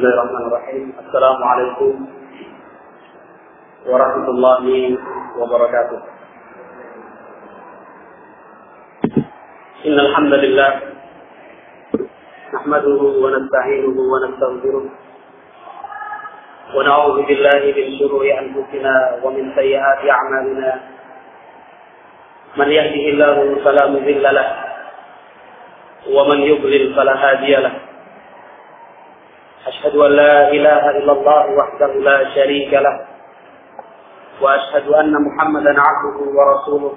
Bismillahirrahmanirrahim. Assalamualaikum warahmatullahi wabarakatuh. Innal hamdalillah nahmaduhu wa nasta'inuhu wa nastaghfiruh wa na'udzu billahi min shururi anfusina wa min sayyiati a'malina. Man yahdihillahu fala mudilla lahu wa man yudlil fala hadiya lahu. أشهد أن لا إله إلا الله وحده لا شريك له وأشهد أن محمدا عبده ورسوله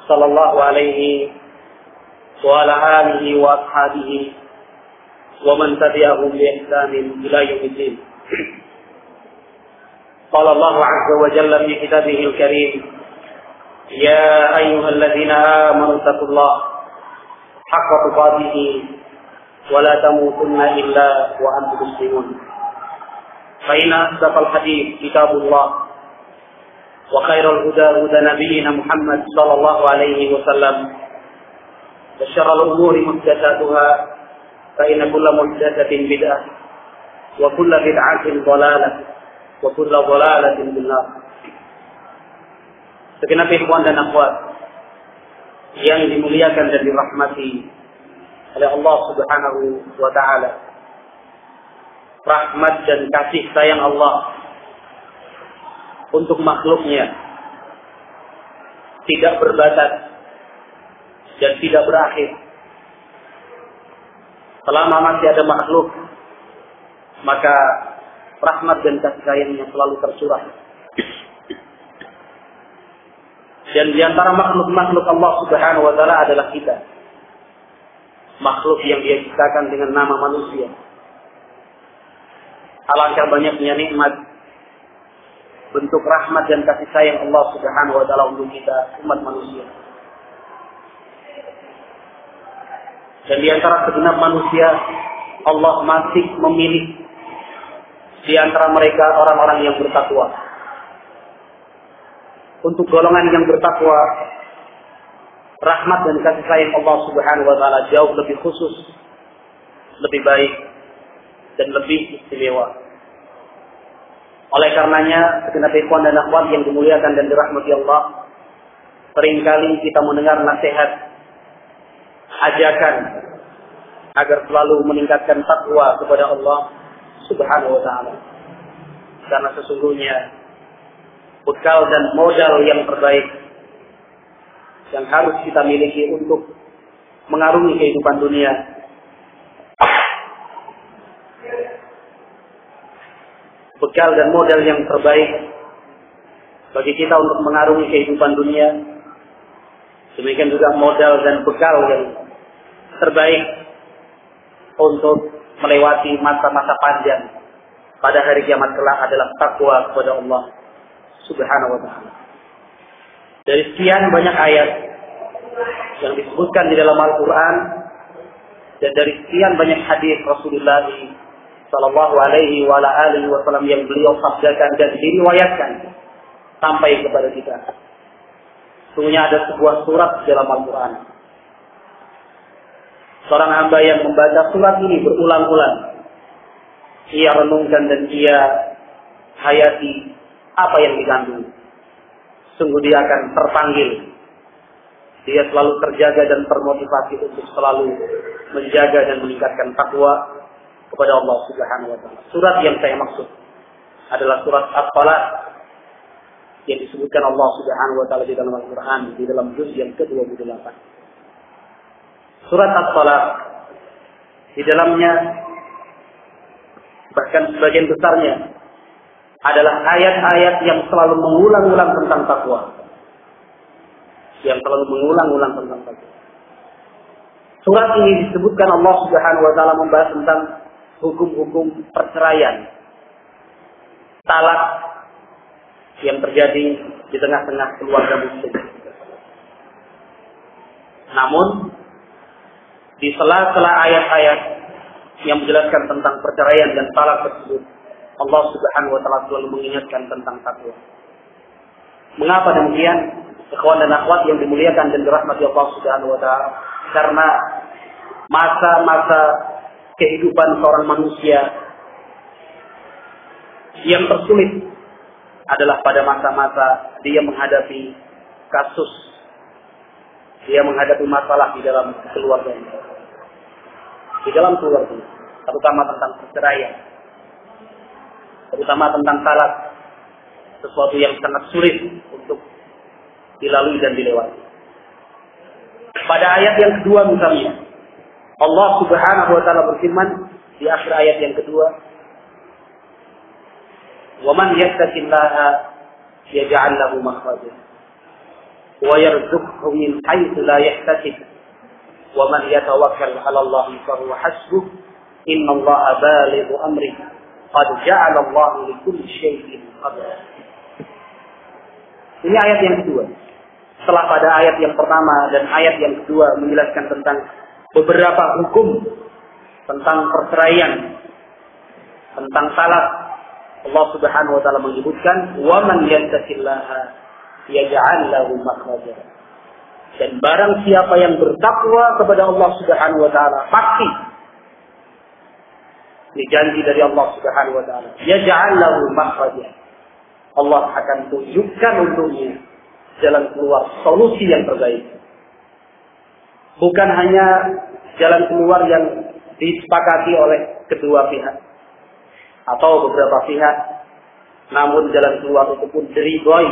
صلى الله عليه وعلى آله وأصحابه ومن تبعهم بإحسان إلى يوم الدين. قال الله عز وجل في كتابه الكريم: يا أيها الذين آمنوا اتقوا الله حق تقاته ولا تموتن إلا وأنتم مسلمون. فإن أصدق الحديث كتاب الله وخير الهدى هدى نبينا محمد صلى الله عليه وسلم وشر الأمور محدثاتها فإن كل محدثة بدعة وكل بدعة ضلالة وكل ضلالة في النار. Segenap ikhwan dan akhwat yang dimuliakan dan dirahmati oleh Allah Subhanahu wa ta'ala, rahmat dan kasih sayang Allah untuk makhluknya tidak berbatas dan tidak berakhir. Selama masih ada makhluk, maka rahmat dan kasih sayangnya selalu tercurah. Dan di antara makhluk-makhluk Allah Subhanahu wa ta'ala adalah kita, makhluk yang Dia ciptakan dengan nama manusia. Alangkah banyaknya nikmat, bentuk rahmat dan kasih sayang Allah Subhanahu wa ta'ala untuk kita, umat manusia. Dan di antara segenap manusia, Allah masih memilih di antara mereka orang-orang yang bertakwa. Untuk golongan yang bertakwa, rahmat dan kasih sayang Allah Subhanahu wa ta'ala jauh lebih khusus, lebih baik, dan lebih istimewa. Oleh karenanya, segenap ikhwan dan akhwat yang dimuliakan dan dirahmati Allah, seringkali kita mendengar nasihat, ajakan agar selalu meningkatkan takwa kepada Allah Subhanahu wa ta'ala. Karena sesungguhnya bekal dan modal yang terbaik yang harus kita miliki untuk mengarungi kehidupan dunia bekal dan modal yang terbaik bagi kita untuk mengarungi kehidupan dunia, demikian juga modal dan bekal yang terbaik untuk melewati masa-masa panjang pada hari kiamat kelak adalah takwa kepada Allah Subhanahu wa ta'ala. Dari sekian banyak ayat yang disebutkan di dalam Al-Quran dan dari sekian banyak hadis Rasulullah Sallallahu Alaihi Wasallam yang beliau sabdakan dan diriwayatkan sampai kepada kita, sesungguhnya ada sebuah surat dalam Al-Quran. Seorang hamba yang membaca surat ini berulang-ulang, ia renungkan dan ia hayati apa yang dikandung, sungguh dia akan terpanggil. Dia selalu terjaga dan termotivasi untuk selalu menjaga dan meningkatkan takwa kepada Allah Subhanahu wa ta'ala. Surat yang saya maksud adalah surat At-Talaq yang disebutkan Allah Subhanahu wa ta'ala di dalam Al-Quran, di dalam juz yang ke-28. Surat At-Talaq, di dalamnya bahkan sebagian besarnya adalah ayat-ayat yang selalu mengulang-ulang tentang takwa. Yang selalu mengulang-ulang tentang takwa. Surat ini disebutkan Allah Subhanahu wa ta'ala membahas tentang hukum-hukum perceraian, talak yang terjadi di tengah-tengah keluarga muslim. Namun di sela-sela ayat-ayat yang menjelaskan tentang perceraian dan talak tersebut, Allah Subhanahu wa ta'ala selalu mengingatkan tentang takwa. Mengapa demikian? Ikhwan dan akhwat yang dimuliakan dan dirahmati Allah Subhanahu wa ta'ala, karena masa-masa kehidupan seorang manusia yang tersulit adalah pada masa-masa dia menghadapi kasus, dia menghadapi masalah di dalam keluarganya. Di dalam keluarga, terutama tentang perceraian, terutama tentang talak, sesuatu yang sangat sulit untuk dilalui dan dilewati. Pada ayat yang kedua misalnya, Allah Subhanahu wa taala berfirman di akhir ayat yang kedua, "Wa man yattaqillaha yaj'al lahu makhraja wa yarzuqhu min haitsu la yahtasib wa man yatawakkal 'ala Allah fa huwa hasbuh innallaha balighu amrihi qad ja'ala Allahu likulli syai'in qadra." Ini ayat yang kedua. Setelah pada ayat yang pertama dan ayat yang kedua menjelaskan tentang beberapa hukum tentang perceraian, tentang talak, Allah Subhanahu wa taala menyebutkan wa man yattaqillaha yaj'al lahu makhraja. Dan barang siapa yang bertakwa kepada Allah Subhanahu wa taala, pasti ini janji dari Allah Subhanahu wa taala, yaj'al lahu makhraja. Allah akan tunjukkan untuknya jalan keluar, solusi yang terbaik. Bukan hanya jalan keluar yang disepakati oleh kedua pihak atau beberapa pihak, namun jalan keluar itu pun diridhoi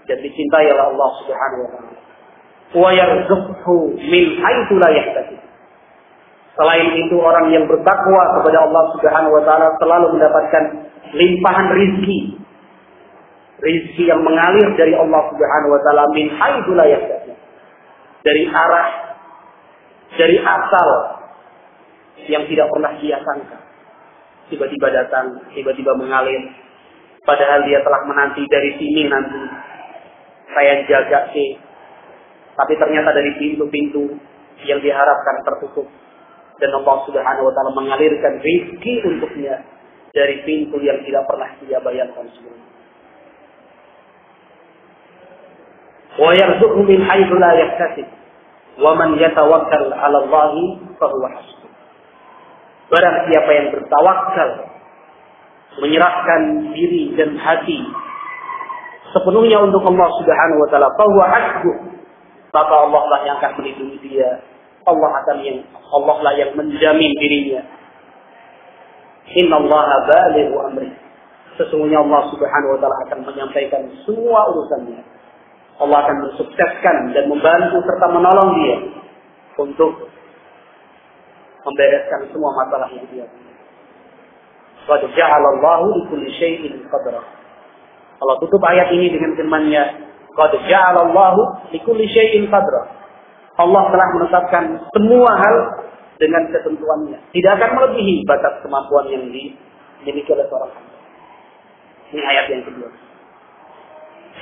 dan dicintai oleh Allah Subhanahu wa taala. Wa yarzuqhu min haitsu la yahtasib. Selain itu, orang yang bertakwa kepada Allah Subhanahu wa taala selalu mendapatkan limpahan rizki. Rizki yang mengalir dari Allah Subhanahu wa taala min haitsu la yahtasib. Dari arah, dari asal yang tidak pernah dia sangka. Tiba-tiba datang, tiba-tiba mengalir. Padahal dia telah menanti dari sini nanti. Saya jaga sih. Tapi ternyata dari pintu-pintu yang diharapkan tertutup. Dan Allah Subhanahu wa taala mengalirkan rizki untuknya dari pintu yang tidak pernah dia bayangkan sebelumnya. Wa yarzuqhu min haitsu la yahtasib wa man yatawakkal 'ala Allah fa huwa hasbuh. Barang siapa yang bertawakal, menyerahkan diri dan hati sepenuhnya untuk Allah Subhanahu wa taala, fa huwa hasbuh, maka Allah lah yang akan melindungi dia. Allah lah yang menjamin dirinya. Innallaha balighu amri. Sesungguhnya Allah Subhanahu wa taala akan menyampaikan semua urusannya. Allah akan mensukseskan dan membantu serta menolong dia untuk membereskan semua masalah yang dia punya. Qad ja'ala Allahu likulli syai'in qadra. Allah tutup ayat ini dengan firman-Nya, Qad ja'ala Allahu likulli syai'in qadra. Allah telah menetapkan semua hal dengan ketentuannya. Tidak akan melebihi batas kemampuan yang dimiliki oleh seorang hamba. Ini ayat yang kedua.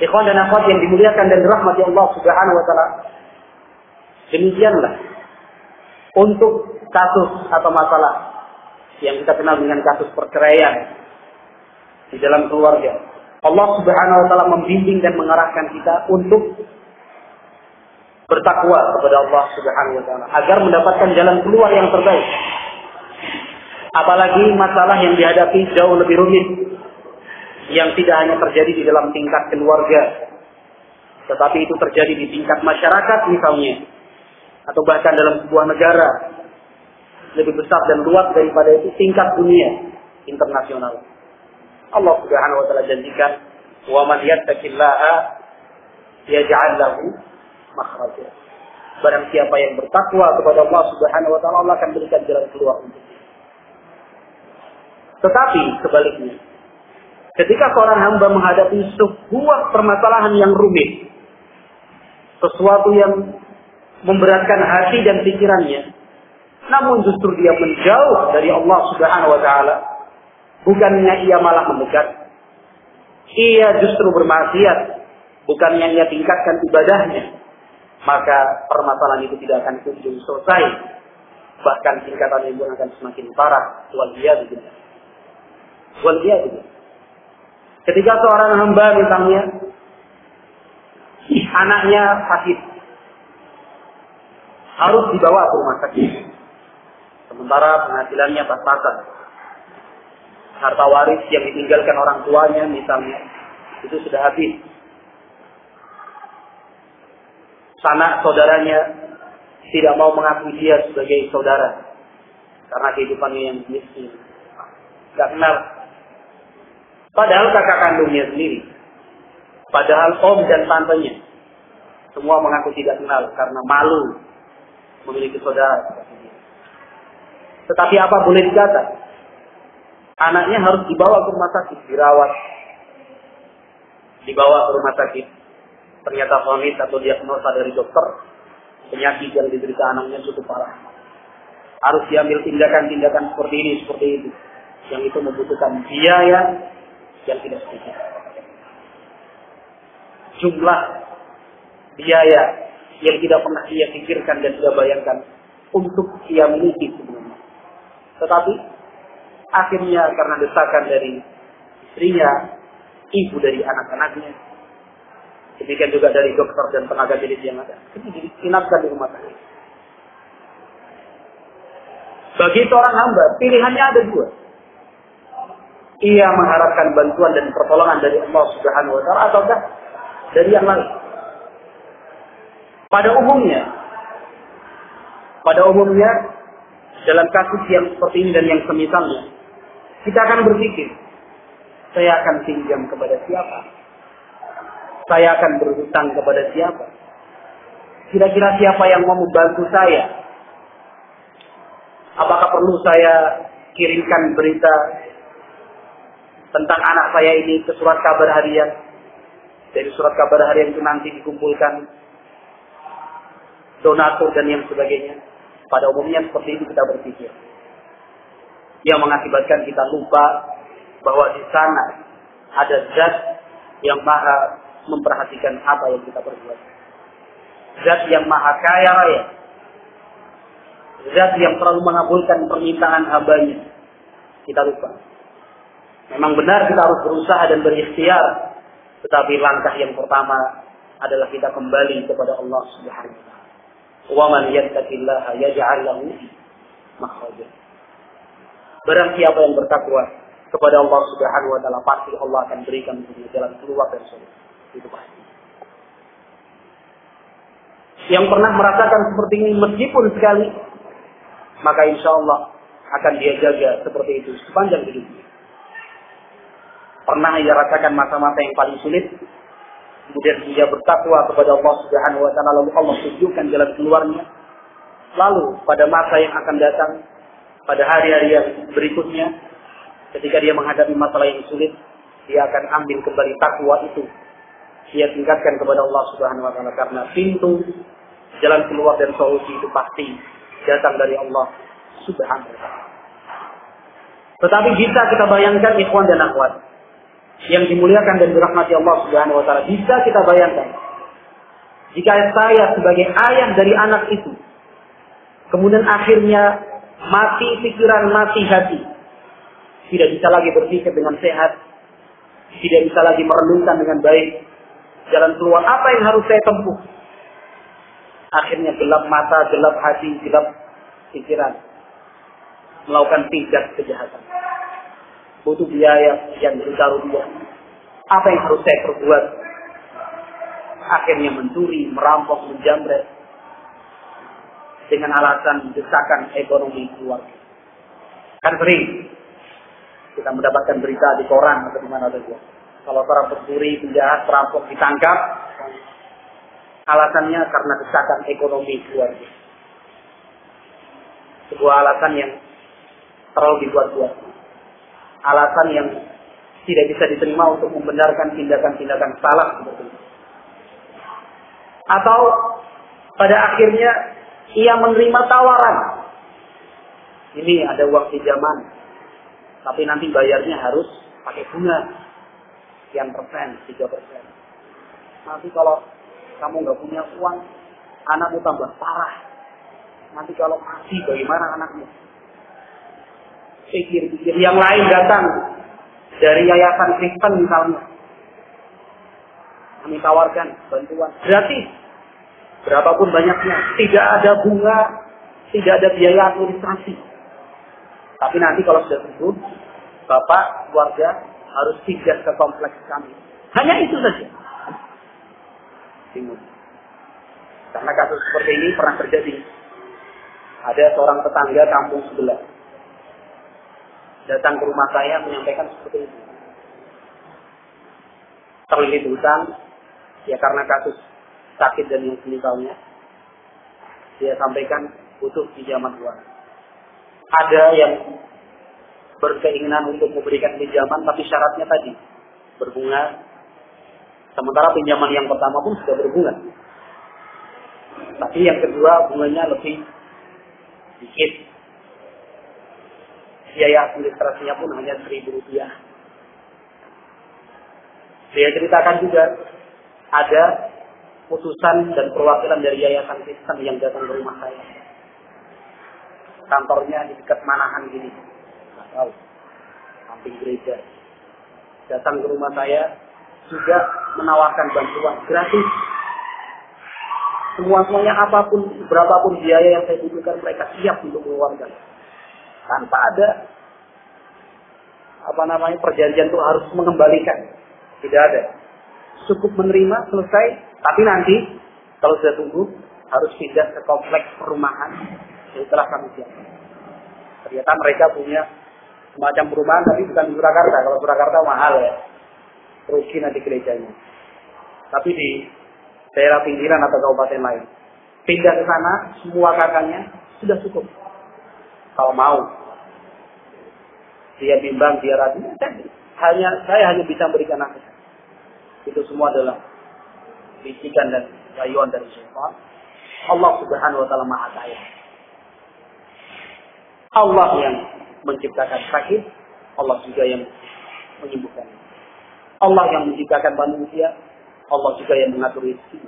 Ikhwan dan akhwat yang dimuliakan dan dirahmati Allah Subhanahu wa taala. Demikianlah untuk kasus atau masalah yang kita kenal dengan kasus perceraian di dalam keluarga. Allah Subhanahu wa taala membimbing dan mengarahkan kita untuk bertakwa kepada Allah Subhanahu wa taala agar mendapatkan jalan keluar yang terbaik. Apalagi masalah yang dihadapi jauh lebih rumit, yang tidak hanya terjadi di dalam tingkat keluarga, tetapi itu terjadi di tingkat masyarakat misalnya, atau bahkan dalam sebuah negara, lebih besar dan luas daripada itu tingkat dunia internasional. Allah Subhanahu wa taala janjikan, "Wa man yattaqillaha yaj'al lahu makhraja." Barang siapa yang bertakwa kepada Allah Subhanahu wa taala, Allah akan berikan jalan keluar untuknya. Tetapi sebaliknya, ketika seorang hamba menghadapi sebuah permasalahan yang rumit, sesuatu yang memberatkan hati dan pikirannya, namun justru dia menjauh dari Allah Subhanahu wa taala, bukannya ia malah mendekat, ia justru bermaksiat, bukannya ia tingkatkan ibadahnya, maka permasalahan itu tidak akan kunjung selesai, bahkan tingkatannya pun akan semakin parah. Waliyadzubillah. Ketika seorang hamba misalnya anaknya sakit, harus dibawa ke rumah sakit, sementara penghasilannya pas-pasan, harta waris yang ditinggalkan orang tuanya misalnya, itu sudah habis. Sanak saudaranya tidak mau mengakui dia sebagai saudara karena kehidupannya yang miskin, gak kenal. Padahal kakak kandungnya sendiri, padahal om dan tantenya, semua mengaku tidak kenal karena malu memiliki saudara. Tetapi apa boleh dikata? Anaknya harus dibawa ke rumah sakit, dirawat, dibawa ke rumah sakit. Ternyata vonis atau diagnosa dari dokter, penyakit yang diderita anaknya cukup parah. Harus diambil tindakan-tindakan seperti ini, seperti itu. Yang itu membutuhkan biaya yang tidak sedikit. Jumlah biaya yang tidak pernah ia pikirkan dan tidak bayangkan untuk ia miliki sebelumnya. Tetapi akhirnya karena desakan dari istrinya, ibu dari anak-anaknya, demikian juga dari dokter dan tenaga medis yang ada, ini diinapkan di rumah sakit. Bagi seorang hamba, pilihannya ada dua. Ia mengharapkan bantuan dan pertolongan dari Allah Subhanahu wa Ta'ala ataukah dari yang lain. Pada umumnya, dalam kasus yang seperti ini dan yang semisalnya, kita akan berpikir, saya akan pinjam kepada siapa? Saya akan berhutang kepada siapa? Kira-kira siapa yang mau membantu saya? Apakah perlu saya kirimkan berita tentang anak saya ini ke surat kabar harian? Dari surat kabar harian itu nanti dikumpulkan donatur dan yang sebagainya. Pada umumnya seperti itu kita berpikir. Yang mengakibatkan kita lupa bahwa di sana ada zat yang maha memperhatikan apa yang kita perbuat. Zat yang maha kaya raya. Zat yang selalu mengabulkan permintaan hambanya. Kita lupa. Memang benar kita harus berusaha dan berikhtiar. Tetapi langkah yang pertama adalah kita kembali kepada Allah Subhanahu wa Ta'ala. Wa man yattaqillaha yaj'al lahu makhraja. Barang siapa yang bertakwa kepada Allah Subhanahu wa Ta'ala, pasti Allah akan berikan untuknya jalan keluar dari surga. Itu pasti. Yang pernah merasakan seperti ini meskipun sekali, maka insya Allah akan dia jaga seperti itu sepanjang hidupnya. Pernah ia rasakan masa-masa yang paling sulit, kemudian dia bertakwa kepada Allah Subhanahu wa Ta'ala, lalu Allah tunjukkan jalan keluarnya. Lalu pada masa yang akan datang, pada hari-hari yang berikutnya, ketika dia menghadapi masalah yang sulit, dia akan ambil kembali takwa itu. Dia tingkatkan kepada Allah Subhanahu wa Ta'ala, karena pintu jalan keluar dan solusi itu pasti datang dari Allah Subhanahu wa Ta'ala. Tetapi bisa kita bayangkan ikhwan dan akhwat yang dimuliakan dan dirahmati Allah Subhanahu wa Ta'ala, bisa kita bayangkan jika saya sebagai ayah dari anak itu kemudian akhirnya mati pikiran, mati hati, tidak bisa lagi berpikir dengan sehat, tidak bisa lagi merenungkan dengan baik jalan keluar apa yang harus saya tempuh. Akhirnya gelap mata, gelap hati, gelap pikiran, melakukan tindak kejahatan. Butuh biaya yang bertaruh-taruh. Apa yang harus saya perbuat? Akhirnya mencuri, merampok, menjamret dengan alasan desakan ekonomi keluarga. Kan sering kita mendapatkan berita di koran atau di mana saja. Kalau orang pencuri, penjahat, perampok ditangkap, alasannya karena desakan ekonomi keluarga. Sebuah alasan yang terlalu dibuat-buat. Alasan yang tidak bisa diterima untuk membenarkan tindakan-tindakan salah seperti itu. Atau pada akhirnya ia menerima tawaran. Ini ada uang pinjaman, tapi nanti bayarnya harus pakai bunga sekian persen, 3%. Nanti kalau kamu nggak punya uang, anakmu tambah parah. Nanti kalau mati bagaimana anakmu? Pikir-pikir. Yang lain datang dari yayasan Kristen misalnya, kami tawarkan bantuan gratis, berapapun banyaknya, tidak ada bunga, tidak ada biaya administrasi. Tapi nanti kalau sudah sembuh, bapak, keluarga harus pindah ke kompleks kami. Hanya itu saja. Bingung. Karena kasus seperti ini pernah terjadi. Ada seorang tetangga kampung sebelah datang ke rumah saya menyampaikan seperti itu. Terlilit hutang, ya karena kasus sakit dan yang semisalnya. Dia sampaikan butuh pinjaman uang. Ada yang berkeinginan untuk memberikan pinjaman, tapi syaratnya tadi berbunga. Sementara pinjaman yang pertama pun sudah berbunga. Tapi yang kedua bunganya lebih sedikit. Biaya administrasinya pun hanya Rp1.000. Saya ceritakan juga ada utusan dan perwakilan dari Yayasan Kristen yang datang ke rumah saya. Kantornya di dekat Manahan gini. Nggak tahu. Samping gereja. Datang ke rumah saya juga menawarkan bantuan gratis. Semuanya apapun, berapapun biaya yang saya butuhkan, mereka siap untuk mengeluarkan. Tanpa ada perjanjian itu harus mengembalikan. Tidak ada. Cukup menerima, selesai. Tapi nanti, kalau sudah tunggu, harus pindah ke kompleks perumahan yang telah kami siapkan. Ternyata mereka punya semacam perumahan, tapi bukan di Surakarta. Kalau Surakarta mahal ya. Rugi nanti gerejanya. Tapi di daerah pinggiran atau kabupaten lain. Pindah ke sana, semua kakaknya sudah cukup. Kalau mau. Dia bimbang, dia ragu. Saya hanya bisa memberikan nasihat. Itu semua adalah bisikan dan rayuan dari syaitan. Allah Subhanahu wa taala Maha Kaya. Allah yang menciptakan sakit, Allah juga yang menyembuhkan. Allah yang menciptakan manusia, Allah juga yang mengatur rezeki.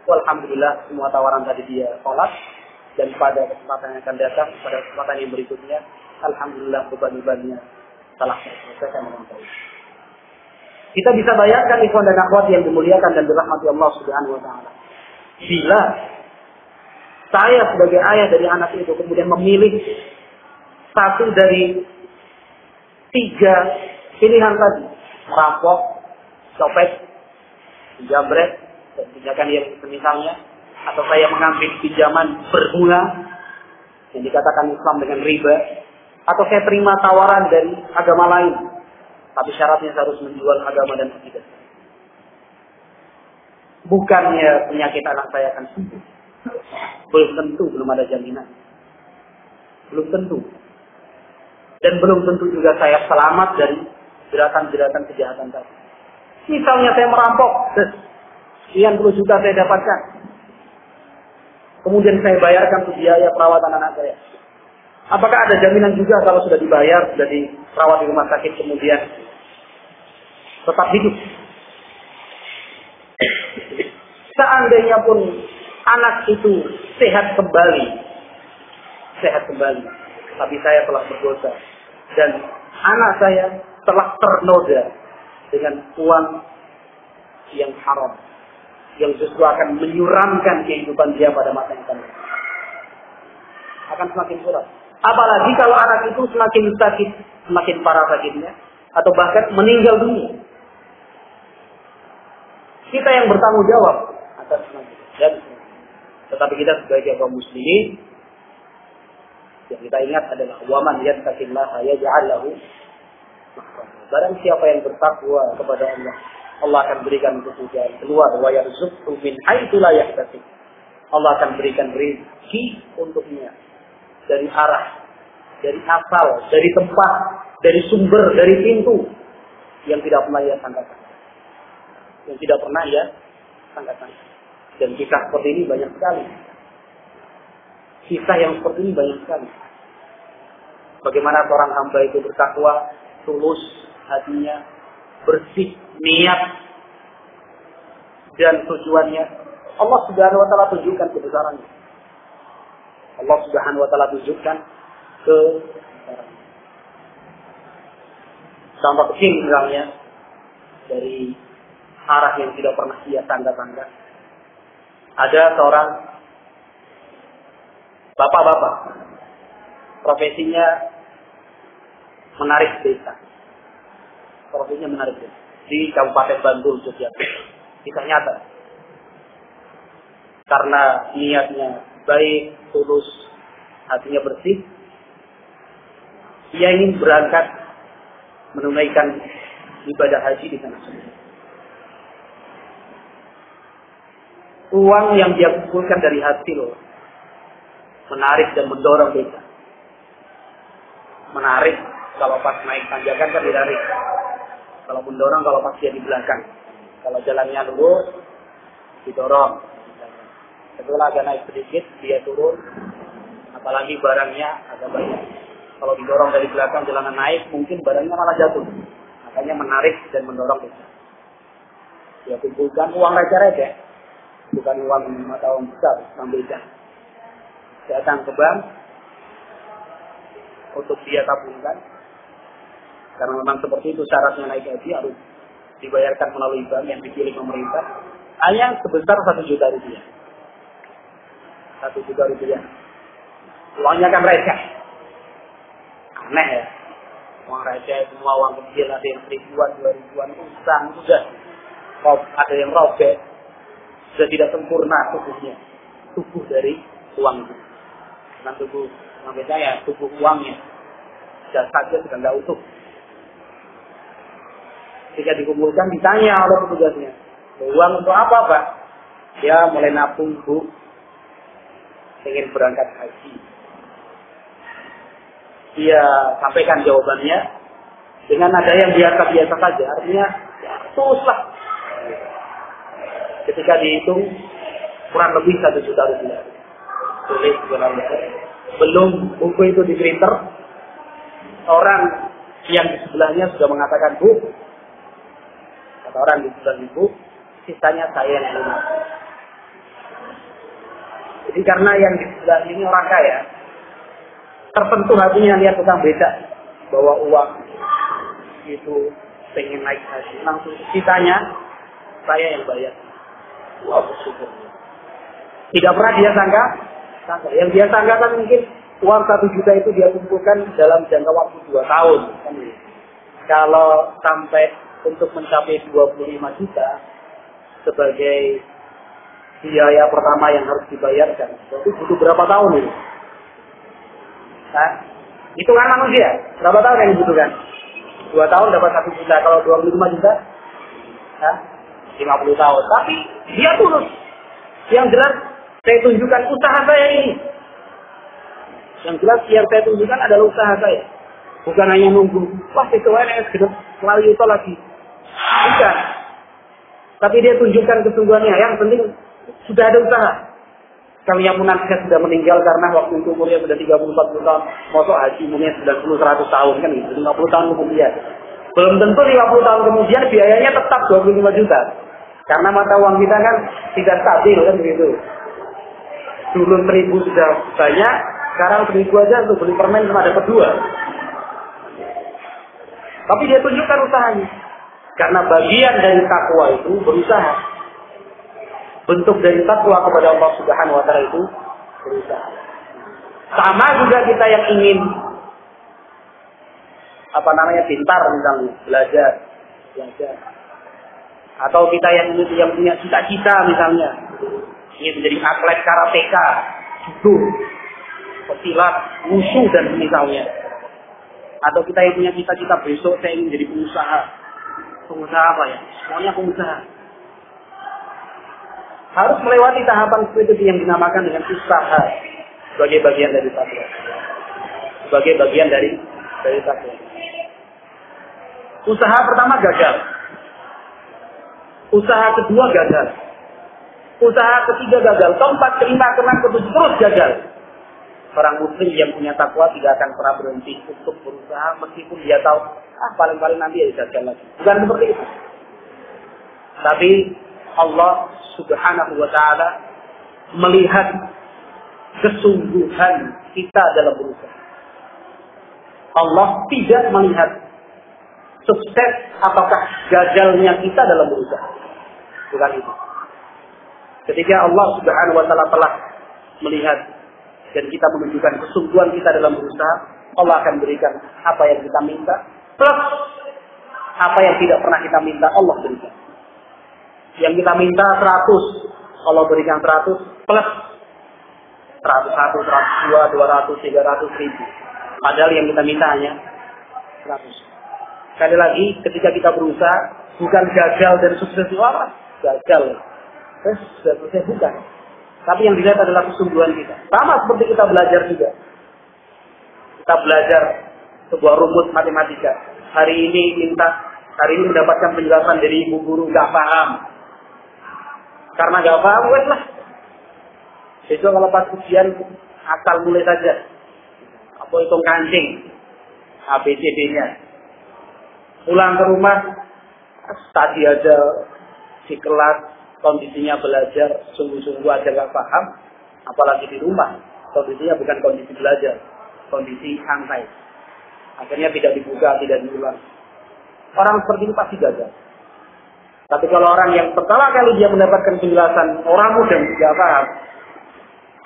Alhamdulillah semua tawaran tadi dia tolak, dan pada kesempatan yang akan datang, pada kesempatan yang berikutnya, alhamdulillah beban-bebannya telah terselesaikan dengan baik. Kita bisa bayangkan ikhwan dan akhwat yang dimuliakan dan dirahmati Allah Subhanahu wa taala. Bila saya sebagai ayah dari anak itu kemudian memilih satu dari 3 pilihan tadi, merampok, copet, menjamret, dan tindakan yang semisalnya, atau saya mengambil pinjaman berbunga yang dikatakan Islam dengan riba, atau saya terima tawaran dari agama lain, tapi syaratnya saya harus menjual agama dan akidah. Bukannya penyakit anak saya akan sembuh. Belum tentu, belum ada jaminan. Belum tentu. Dan belum tentu juga saya selamat dari jeratan-jeratan kejahatan tadi. Misalnya saya merampok, sekian puluh juta saya dapatkan. Kemudian saya bayarkan untuk biaya perawatan anak saya. Apakah ada jaminan juga kalau sudah dibayar, sudah dirawat di rumah sakit, kemudian tetap hidup? Seandainya pun anak itu sehat kembali, tapi saya telah berdosa, dan anak saya telah ternoda dengan uang yang haram, yang justru akan menyuramkan kehidupan dia pada masa yang akan datang. Akan semakin suram. Apalagi kalau anak itu semakin sakit, semakin parah sakitnya, atau bahkan meninggal dunia. Kita yang bertanggung jawab atas dan tetapi kita sebagai kaum muslimin yang kita ingat adalah waman yattaqillaha yaj'al lahu makhraja. Barang siapa yang bertakwa kepada Allah, Allah akan berikan kemudahan keluar, wa yarzuqhu min haitsu la yahtasib. Allah akan berikan rezeki untuknya dari arah, dari asal, dari tempat, dari sumber, dari pintu yang tidak pernah ia sangka-sangka. Yang tidak pernah ia sangka-sangka. Dan kisah seperti ini banyak sekali. Kisah yang seperti ini banyak sekali. Bagaimana seorang hamba itu bertakwa, tulus hatinya, bersih niat dan tujuannya. Allah Subhanahu wa taala tunjukkan kebesarannya. Allah Subhanahu wa taala tunjukkan kebesarannya. Contoh kecil misalnya dari arah yang tidak pernah ia sangka-sangka. Ada seorang bapak-bapak, profesinya menarik desa. Profilnya menarik desa. Di Kabupaten Bantul, Yogyakarta. Kisah nyata. Karena niatnya baik, tulus, hatinya bersih, dia ingin berangkat menunaikan ibadah haji di tanah suci. Uang yang dia kumpulkan dari hasil menarik dan mendorong desa. Menarik kalau pas naik tanjakan kan ditarik. Kalau mendorong kalau pas dia di belakang. Kalau jalannya lurus didorong. Setelah agak naik sedikit dia turun. Apalagi barangnya agak banyak. Kalau didorong dari belakang jalanan naik mungkin barangnya malah jatuh. Makanya menarik dan mendorong desa. Dia kumpulkan uang receh-receh. Bukan uang atau uang besar, uang beda. Datang ke bank untuk dia tabungkan. Karena memang seperti itu syaratnya naik haji harus dibayarkan melalui bank yang dipilih pemerintah. Hanya sebesar 1 juta rupiah. 1 juta rupiah. Uangnya kan receh. Aneh ya. Uang receh, semua uang kecil, ada yang 1000-an, 2000-an, utang juga. Ada yang robek. Sudah tidak sempurna tubuhnya. Tubuh dari uang itu. Bukan tubuh uang beda ya, tubuh uangnya. Jasadnya sudah tidak utuh. Ketika dikumpulkan ditanya oleh petugasnya, uang untuk apa Pak? Ya mulai nabung Bu, ingin berangkat haji. Dia sampaikan jawabannya dengan nada yang biasa-biasa saja. Artinya ya, tulus lah. Ketika dihitung kurang lebih 1 juta rupiah. Tulis belum buku itu di printer. Orang yang di sebelahnya sudah mengatakan Bu. Kata orang di sebelah ibu, sisanya saya yang lunas. Jadi karena yang di sebelah ini orang kaya, tersentuh hatinya lihat tukang beca bawa uang itu pengen naik haji, langsung sisanya saya yang bayar. Wah, bersyukur. Tidak pernah dia sangka. Yang dia sangka kan mungkin uang 1 juta itu dia kumpulkan dalam jangka waktu 2 tahun. Kalau sampai untuk mencapai 25 juta sebagai biaya pertama yang harus dibayarkan, itu butuh berapa tahun ini? Nah, itu kan manusia. Berapa tahun yang dibutuhkan? 2 tahun dapat 1 juta. Kalau 25 juta? Nah, 50 tahun. Tapi dia tulus. Yang jelas saya tunjukkan usaha saya ini. Yang jelas yang saya tunjukkan adalah usaha saya. Bukan hanya nunggu. Wah itu enak gedek selalu itu lagi. Bukan. Tapi dia tunjukkan kesungguhannya. Yang penting sudah ada usaha. Kalau yang munafik sudah meninggal karena waktu itu umurnya sudah 30-40 tahun. Masuk haji umurnya 90-100 tahun kan gitu. 50 tahun kemudian. Belum tentu 50 tahun kemudian biayanya tetap 25 juta. Karena mata uang kita kan tidak stabil kan begitu. Dulu 1000 sudah banyak, sekarang 1000 aja untuk beli permen cuma dapat 2. Tapi dia tunjukkan usahanya. Karena bagian dari takwa itu berusaha. Bentuk dari takwa kepada Allah Subhanahu wa taala itu berusaha. Sama juga kita yang ingin pintar misalnya, belajar. Atau kita yang punya cita-cita misalnya, ingin menjadi atlet karateka, judo, pesilat, wushu dan misalnya. Atau kita yang punya cita-cita besok saya ingin menjadi pengusaha. Pengusaha apa ya? Semuanya pengusaha. Harus melewati tahapan seperti yang dinamakan dengan usaha sebagai bagian dari takwa. Sebagai bagian dari takwa. Usaha pertama gagal. Usaha kedua gagal. Usaha ketiga gagal. Keempat, kelima, keenam, ketujuh terus gagal. Orang muslim yang punya takwa tidak akan pernah berhenti untuk berusaha meskipun dia tahu paling-paling nanti ya gagal lagi. Bukan seperti itu. Tapi Allah Subhanahu wa taala melihat kesungguhan kita dalam berusaha. Allah tidak melihat sukses ataukah gagalnya kita dalam berusaha. Bukan itu. Ketika Allah Subhanahu wa taala telah melihat dan kita menunjukkan kesungguhan kita dalam berusaha, Allah akan berikan apa yang kita minta, plus apa yang tidak pernah kita minta, Allah berikan. Yang kita minta 100, Allah berikan 100, plus 101, 102, 200, 300 ribu. Padahal yang kita minta hanya 100. Sekali lagi, ketika kita berusaha, bukan gagal dan sukses itu apa? Gagal. Sukses bukan. Tapi yang dilihat adalah kesungguhan kita. Sama seperti kita belajar juga. Kita belajar sebuah rumus matematika. Hari ini mendapatkan penjelasan dari ibu guru, nggak paham. Karena nggak paham, wes lah. Besok kalau pas ujian, asal mulai saja. Apa hitung kancing, ABCD-nya. Pulang ke rumah, tadi aja di kelas kondisinya belajar, sungguh-sungguh aja nggak paham, apalagi di rumah kondisinya bukan kondisi belajar, kondisi santai. Akhirnya tidak dibuka, tidak diulang. Orang seperti itu pasti gagal. Tapi kalau orang yang pertama kali dia mendapatkan penjelasan orang muda nggak paham,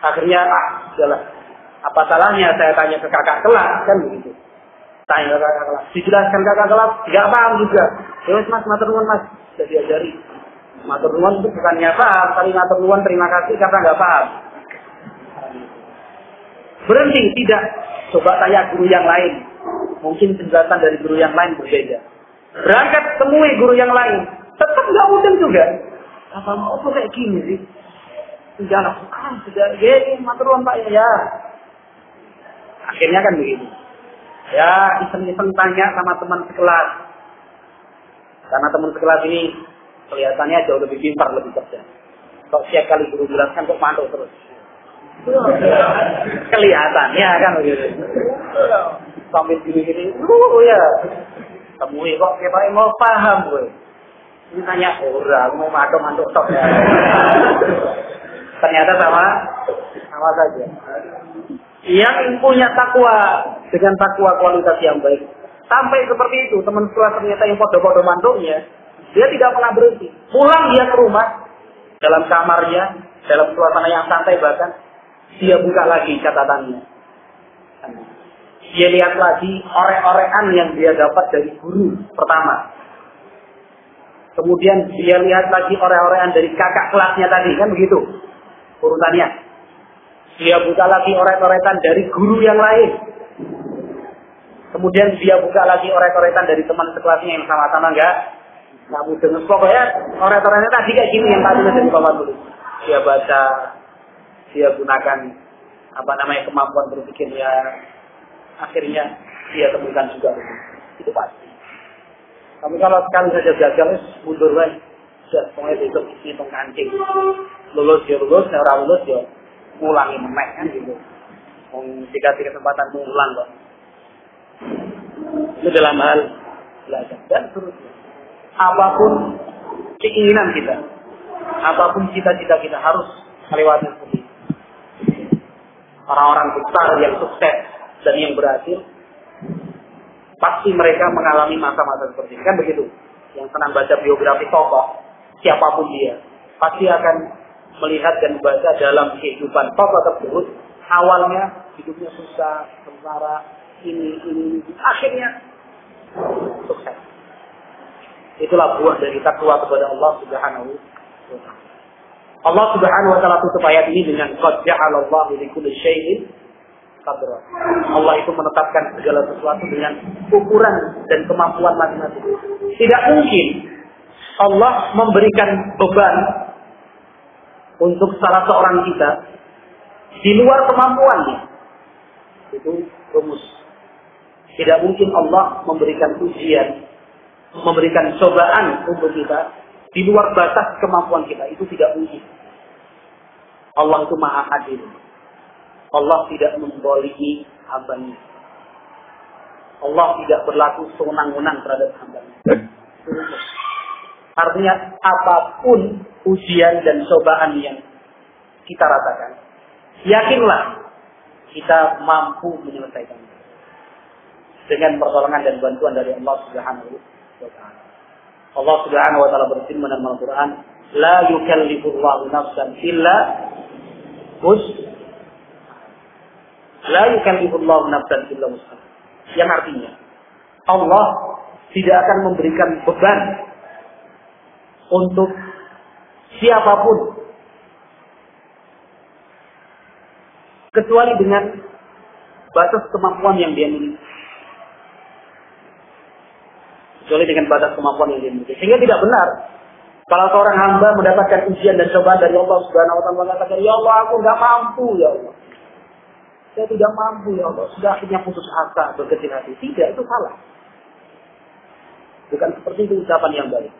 akhirnya sudahlah, apa salahnya saya tanya ke kakak kelas, kan begitu. Tanya ke kakak kelas, dijelaskan kakak kelas, nggak paham juga. Ya mas, matur nuwun mas, sudah diajari. Matur nuwun itu bukannya paham, tapi matur nuwun terima kasih karena nggak paham. Berhenti, tidak. Coba tanya guru yang lain. Mungkin penjelasan dari guru yang lain berbeda. Berangkat temui guru yang lain, tetap nggak mungkin juga. Apa mau tuh kayak gini sih? Sudah gini, matur nuwun pak ya. Akhirnya kan begitu. Ya, iseng-iseng tanya sama teman sekelas. Karena teman sekelas ini kelihatannya jauh lebih pintar, lebih cerdas. Kok setiap kali guru jelaskan kok mantuk terus. Kelihatannya kan begitu. Sambil gini-gini, ya. Temui kok kita mau paham gue. Ini tanya, mau mantuk tok ya. Ternyata sama saja. Yang punya takwa dengan takwa kualitas yang baik sampai seperti itu, teman sekelas ternyata yang podo-podo mantuknya, dia tidak pernah berhenti. Pulang dia ke rumah, dalam kamarnya, dalam suasana yang santai bahkan, dia buka lagi catatannya. Dia lihat lagi orek-orekan yang dia dapat dari guru pertama. Kemudian dia lihat lagi orek-orekan dari kakak kelasnya tadi, kan begitu urutannya. Dia buka lagi orek-orekan dari guru yang lain. Kemudian dia buka lagi orek-orekan dari teman sekelasnya yang sama-sama nggak mudeng. Pokoknya orek-orekannya tadi kayak gini yang tadi dari bawah dulu. Dia baca, dia gunakan kemampuan berpikirnya. Akhirnya dia temukan juga itu pasti. Tapi kalau sekali saja gagal, mundur lagi. Sudah, pokoknya hitung kancing. Lulus ya lulus, orang lulus ya ngulangi memek kan gitu. Dikasih kesempatan mengulang kok. Itu dalam hal belajar dan seterusnya. Apapun keinginan kita, apapun cita-cita kita harus melewati seperti itu. Orang-orang besar yang sukses dan yang berhasil, pasti mereka mengalami masa-masa seperti ini. Kan begitu. Yang senang baca biografi tokoh, siapapun dia, pasti akan melihat dan membaca dalam kehidupan tokoh tersebut, awalnya hidupnya susah, sengsara, ini, akhirnya sukses. Itulah buah dari takwa kepada Allah Subhanahu wa Ta'ala. Allah Subhanahu wa Ta'ala tutup ayat ini dengan qad ja'alallahu likulli syai'in qadra. Allah itu menetapkan segala sesuatu dengan ukuran dan kemampuan masing-masing. Tidak mungkin Allah memberikan beban untuk salah seorang kita di luar kemampuannya. Itu rumus. Tidak mungkin Allah memberikan ujian, memberikan cobaan untuk kita di luar batas kemampuan kita. Itu tidak mungkin. Allah itu maha adil. Allah tidak membolimi hambanya. Allah tidak berlaku sewenang-wenang terhadap hambanya. Artinya apapun ujian dan cobaan yang kita rasakan, yakinlah kita mampu menyelesaikannya dengan pertolongan dan bantuan dari Allah Subhanahu wa Ta'ala. Allah Subhanahu wa Ta'ala berfirman dalam Al-Quran, la yukallifullahu nafsan illa La yukallifullahu nafsan illa wus'aha. Yang artinya Allah tidak akan memberikan beban untuk siapapun kecuali dengan batas kemampuan yang dia miliki. Kecuali dengan batas kemampuan yang dia miliki. Sehingga tidak benar kalau seorang hamba mendapatkan ujian dan cobaan dari Allah Subhanahu wa taala mengatakan, "Ya Allah, aku enggak mampu, ya Allah. Saya tidak mampu, ya Allah." Sudah akhirnya putus asa, berkecil hati. Tidak, itu salah. Bukan seperti itu ucapan yang baik.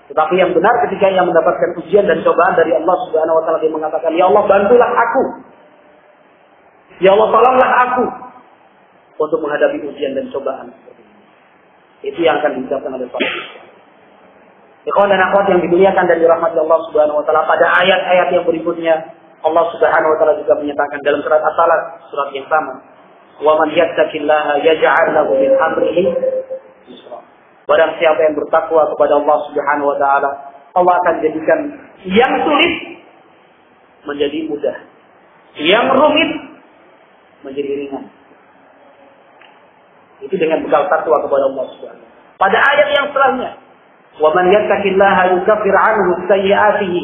Tetapi yang benar ketika ia mendapatkan ujian dan cobaan dari Allah Subhanahu wa taala, dia mengatakan, "Ya Allah, bantulah aku. Ya Allah, tolonglah aku untuk menghadapi ujian dan cobaan." Itu yang akan diucapkan oleh para ikhwan dan akhwat yang dimuliakan dari rahmat Allah Subhanahu wa taala. Pada ayat-ayat yang berikutnya Allah Subhanahu wa taala juga menyatakan dalam surat As-Salat, surat yang sama, "Wa man yattaqillaha yaj'al lahu min amrihi yusra." Barang siapa yang bertakwa kepada Allah Subhanahu wa taala, Allah akan jadikan yang sulit menjadi mudah, yang rumit menjadi ringan. Itu dengan bekal takwa kepada Allah Subhanahu wa taala. Pada ayat yang setelahnya, "Wa man yattaqillaha yukaffir 'anhu sayyi'atihi."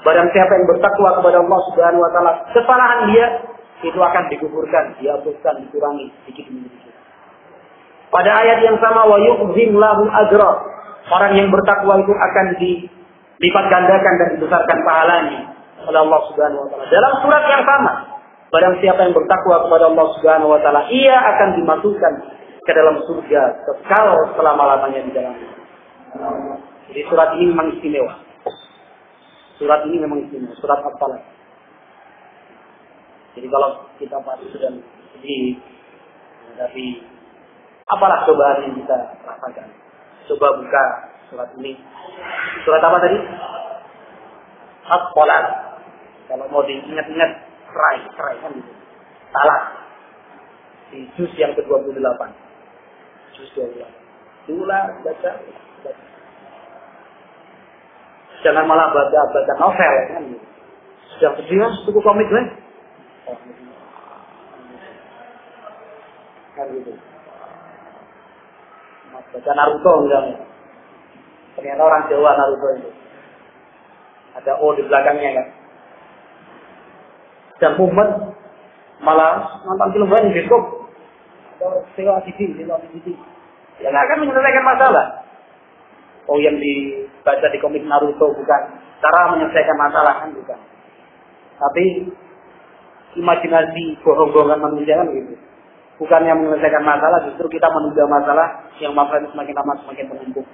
Barang siapa yang bertakwa kepada Allah Subhanahu wa taala, kesalahan dia itu akan digugurkan, dihapuskan, dikurangi sedikit demi sedikit. Pada ayat yang sama, "Wa yu'zim lahu ajra." Orang yang bertakwa itu akan dilipat gandakan dan dibesarkan pahalanya oleh Allah Subhanahu wa taala. Dalam surat yang sama, barang siapa yang bertakwa kepada Allah Subhanahu wa taala, ia akan dimasukkan ke dalam surga kekal selama-lamanya di dalamnya. Jadi surat ini memang istimewa. Surat ini memang istimewa, surat As-Salat. Jadi kalau kita pasti sedang sedih menghadapi apalah cobaan yang kita rasakan, coba buka surat ini. Surat apa tadi? As-Salat. Kalau mau diingat-ingat, serai kan gitu. Salah. Di juz yang ke-28. Juz 28. Diulang, baca. Jangan malah baca novel kan gitu. Sudah sedih, buku komik kan? Kan gitu. Baca Naruto misalnya. Ternyata orang Jawa Naruto itu. Ada O di belakangnya kan. Dan Muhammad malah nonton film di bioskop atau sewa TV. Yang akan menyelesaikan masalah. Oh, yang dibaca di komik Naruto bukan cara menyelesaikan masalah kan, bukan. Tapi imajinasi bohong-bohongan manusia kan gitu. Bukannya menyelesaikan masalah, justru kita menunda masalah yang masalah itu semakin lama semakin menumpuk.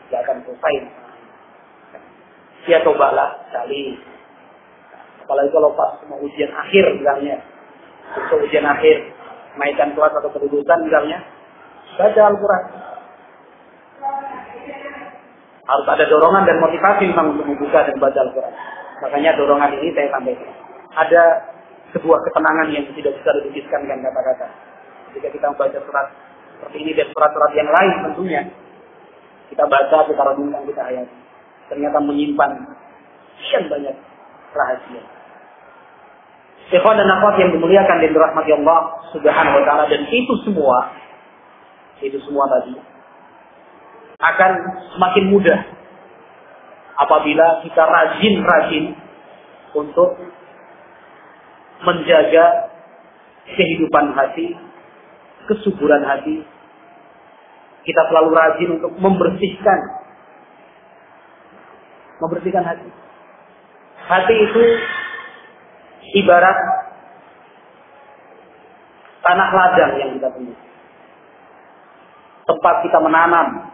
Tidak akan selesai. Ya cobalah sekali. Apalagi kalau pas mau ujian akhir misalnya, untuk ujian akhir, naikkan kelas atau kelulusan misalnya, baca Al-Quran. Harus ada dorongan dan motivasi memang untuk membuka dan baca Al-Quran. Makanya dorongan ini saya sampaikan. Ada sebuah ketenangan yang tidak bisa dilukiskan dengan kata-kata. Ketika kita membaca surat seperti ini dan surat-surat yang lain tentunya, kita baca, kita renungkan, kita hayati. Ternyata menyimpan sekian banyak rahasia. Ikhwan dan akhwat yang dimuliakan dan dirahmati Allah Subhanahu wa taala, dan itu semua tadi akan semakin mudah apabila kita rajin untuk menjaga kehidupan hati, kesuburan hati. Kita selalu rajin untuk membersihkan hati. Hati itu ibarat tanah ladang yang kita temui. Tempat kita menanam,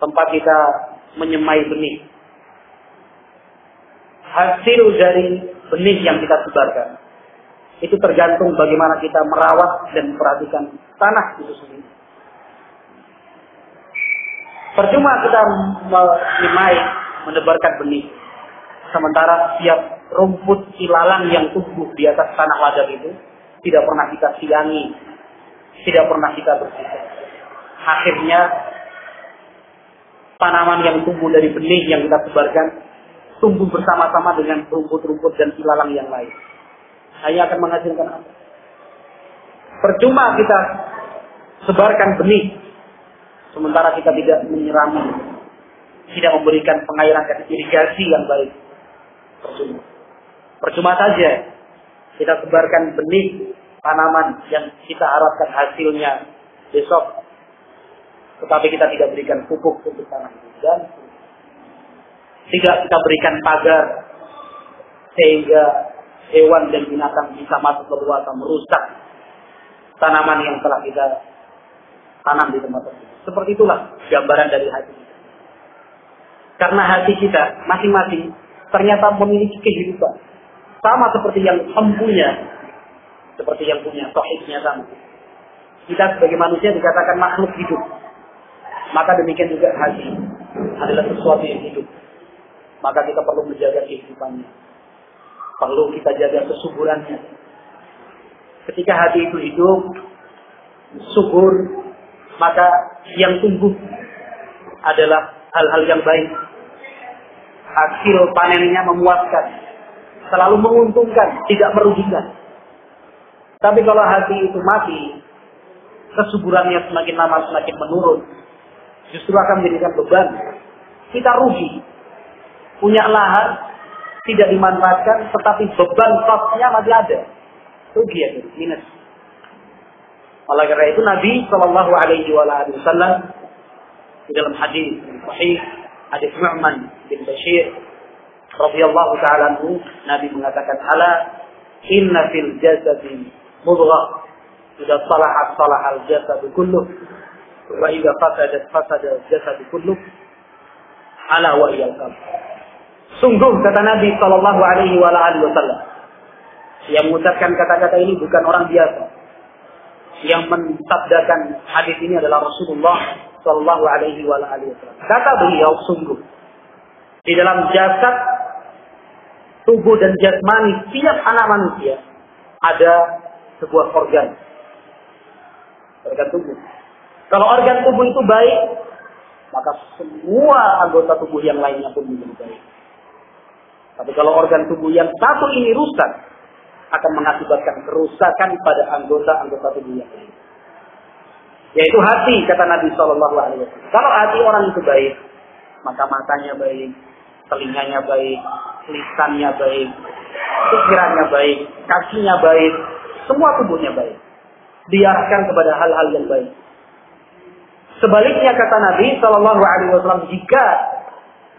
tempat kita menyemai benih. Hasil dari benih yang kita sebarkan itu tergantung bagaimana kita merawat dan memperhatikan tanah itu sendiri. Percuma kita menyemai, menebarkan benih, sementara setiap rumput ilalang yang tumbuh di atas tanah ladang itu tidak pernah kita siangi, tidak pernah kita bersihkan. Akhirnya tanaman yang tumbuh dari benih yang kita sebarkan tumbuh bersama-sama dengan rumput-rumput dan ilalang yang lain. hanya akan menghasilkan apa? Percuma kita sebarkan benih, sementara kita tidak menyirami, tidak memberikan pengairan dan irigasi yang baik. Percuma saja kita sebarkan benih tanaman yang kita harapkan hasilnya besok, tetapi kita tidak berikan pupuk untuk tanah itu, dan tidak kita berikan pagar sehingga hewan dan binatang bisa masuk leluasa merusak tanaman yang telah kita tanam di tempat tersebut. Seperti itulah gambaran dari hati kita. Karena hati kita masing-masing ternyata memiliki kehidupan sama seperti yang empunya, seperti yang punya tauhidnya sama. Kita sebagai manusia dikatakan makhluk hidup, maka demikian juga hati adalah sesuatu yang hidup. Maka kita perlu menjaga kehidupannya, perlu kita jaga kesuburannya. Ketika hati itu hidup, subur, maka yang tumbuh adalah hal-hal yang baik. Hasil panennya memuaskan, selalu menguntungkan, tidak merugikan. Tapi kalau hati itu mati, kesuburannya semakin lama semakin menurun, justru akan menjadikan beban. Kita rugi. Punya lahan, tidak dimanfaatkan, tetapi beban kosnya masih ada. Rugi ya, minus. Oleh karena itu Nabi Shallallahu Alaihi Wasallam di dalam hadis sahih, hadis Nu'man bin Bashir radhiyallahu ta'ala anhu, Nabi mengatakan, ala inna fil jasadi mudghah, idza salahat salahal jasadu kulluh, wa idza fasadat fasada jasadu kulluh, ala wa iyal qalb. Sungguh kata Nabi Shallallahu Alaihi Wasallam, yang mengucapkan kata-kata ini bukan orang biasa. Yang mensabdakan hadis ini adalah Rasulullah Shallallahu Alaihi Wasallam. Kata beliau, sungguh di dalam jasad, tubuh dan jasmani setiap anak manusia ada sebuah organ tubuh. Kalau organ tubuh itu baik, maka semua anggota tubuh yang lainnya pun menjadi baik. Tapi kalau organ tubuh yang satu ini rusak, akan mengakibatkan kerusakan pada anggota-anggota tubuh yang lain. Yaitu hati, kata Nabi SAW. Kalau hati orang itu baik, maka matanya baik, telinganya baik, lisannya baik, pikirannya baik, kakinya baik, semua tubuhnya baik. Diarahkan kepada hal-hal yang baik. Sebaliknya kata Nabi SAW, jika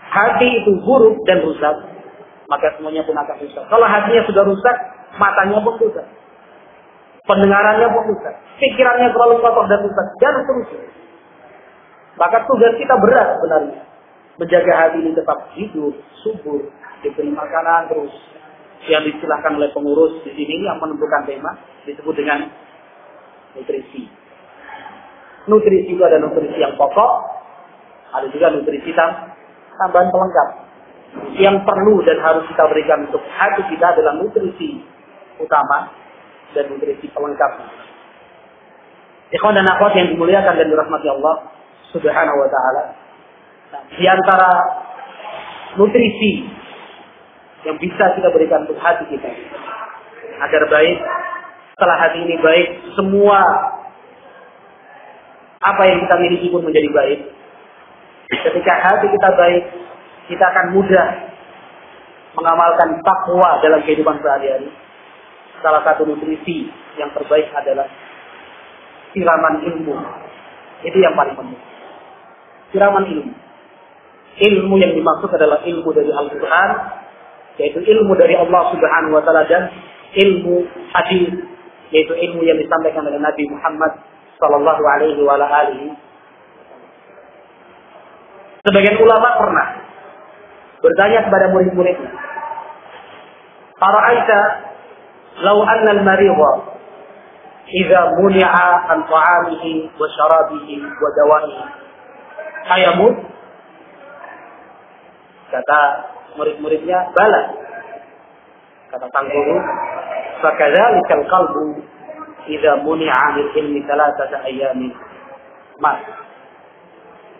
hati itu buruk dan rusak, maka semuanya pun akan rusak. Kalau hatinya sudah rusak, matanya pun rusak, pendengarannya pun rusak, pikirannya terlalu kotor dan rusak, dan seterusnya. Maka tugas kita berat sebenarnya, menjaga hati ini tetap hidup, subur, diberi makanan terus. Yang disilahkan oleh pengurus di sini yang menentukan tema disebut dengan nutrisi. Nutrisi itu ada nutrisi yang pokok, ada juga nutrisi tambahan pelengkap. Yang perlu dan harus kita berikan untuk hati kita adalah nutrisi utama dan nutrisi pelengkap. Ikhwan dan akhwat yang dimuliakan dan dirahmati Allah Subhanahu wa taala. Nah, di antara nutrisi yang bisa kita berikan untuk hati kita agar baik, setelah hati ini baik, semua apa yang kita miliki pun menjadi baik. Ketika hati kita baik, kita akan mudah mengamalkan takwa dalam kehidupan sehari-hari. Salah satu nutrisi yang terbaik adalah siraman ilmu. Itu yang paling penting. Siraman ilmu. Ilmu yang dimaksud adalah ilmu dari Al-Quran, yaitu ilmu dari Allah Subhanahu wa taala, dan ilmu hadis, yaitu ilmu yang disampaikan oleh Nabi Muhammad sallallahu alaihi wa alihi. Sebagian ulama pernah bertanya kepada murid-muridnya, "Ara'aita law anna al-maridha idza muni'a an ta'amihi wa sharabihi wa dawa'ihi ayamut?" Kata murid-muridnya, "Bala." Kata sang guru, "Fakadzalikal qalbu idza muni'a min ilmi thalathata ayyamin mat."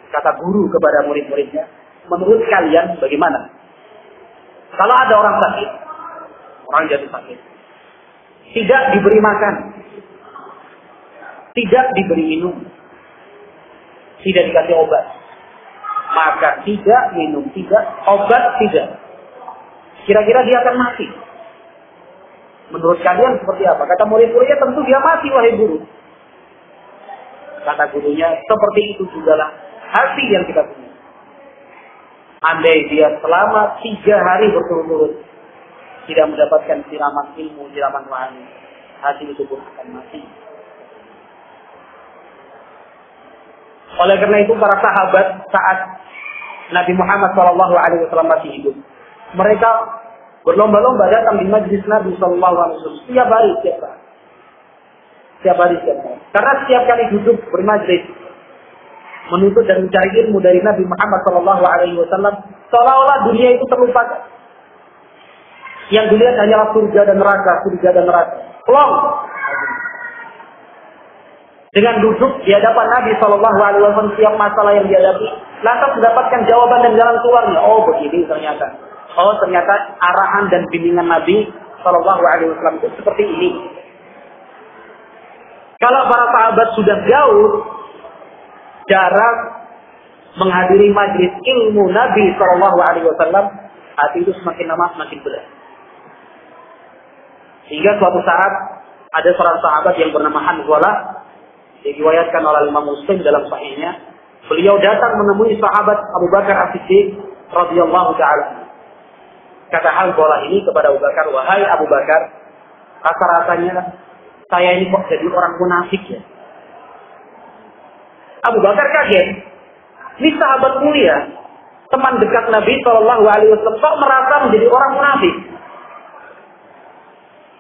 Kata guru kepada murid-muridnya, menurut kalian bagaimana? Kalau ada orang sakit, orang jatuh sakit, tidak diberi makan, tidak diberi minum, tidak dikasih obat. Makan tidak, minum tidak, obat tidak. Kira-kira dia akan mati. Menurut kalian seperti apa? Kata murid-muridnya, tentu dia mati wahai guru. Kata gurunya, seperti itu jugalah hati yang kita punya. Andai dia selama 3 hari berturut-turut tidak mendapatkan siraman ilmu, siraman wahyu, hati itu pun akan mati. Oleh karena itu para sahabat saat Nabi Muhammad SAW masih hidup, mereka berlomba-lomba datang di majlis Nabi SAW setiap hari. Karena setiap kali duduk bermajlis menuntut dan mencari ilmu dari Nabi Muhammad SAW, seolah-olah dunia itu terlupakan. Yang dilihat hanyalah surga dan neraka, Plong. Dengan duduk di hadapan Nabi SAW setiap masalah yang dihadapi, lantas mendapatkan jawaban dan jalan keluarnya. Oh begini ternyata. Oh ternyata arahan dan bimbingan Nabi SAW itu seperti ini. Kalau para sahabat sudah jauh jarang menghadiri majlis ilmu Nabi SAW, hati itu semakin lama semakin berat. Hingga suatu saat ada seorang sahabat yang bernama Hanzalah, diriwayatkan oleh Imam Muslim dalam sahihnya, beliau datang menemui sahabat Abu Bakar As-Siddiq radhiyallahu taala. Kata Hanzalah ini kepada Abu Bakar, wahai Abu Bakar, rasa-rasanya saya ini kok jadi orang munafik ya. Abu Bakar kaget. Ini sahabat mulia, teman dekat Nabi SAW, kok merasa menjadi orang munafik?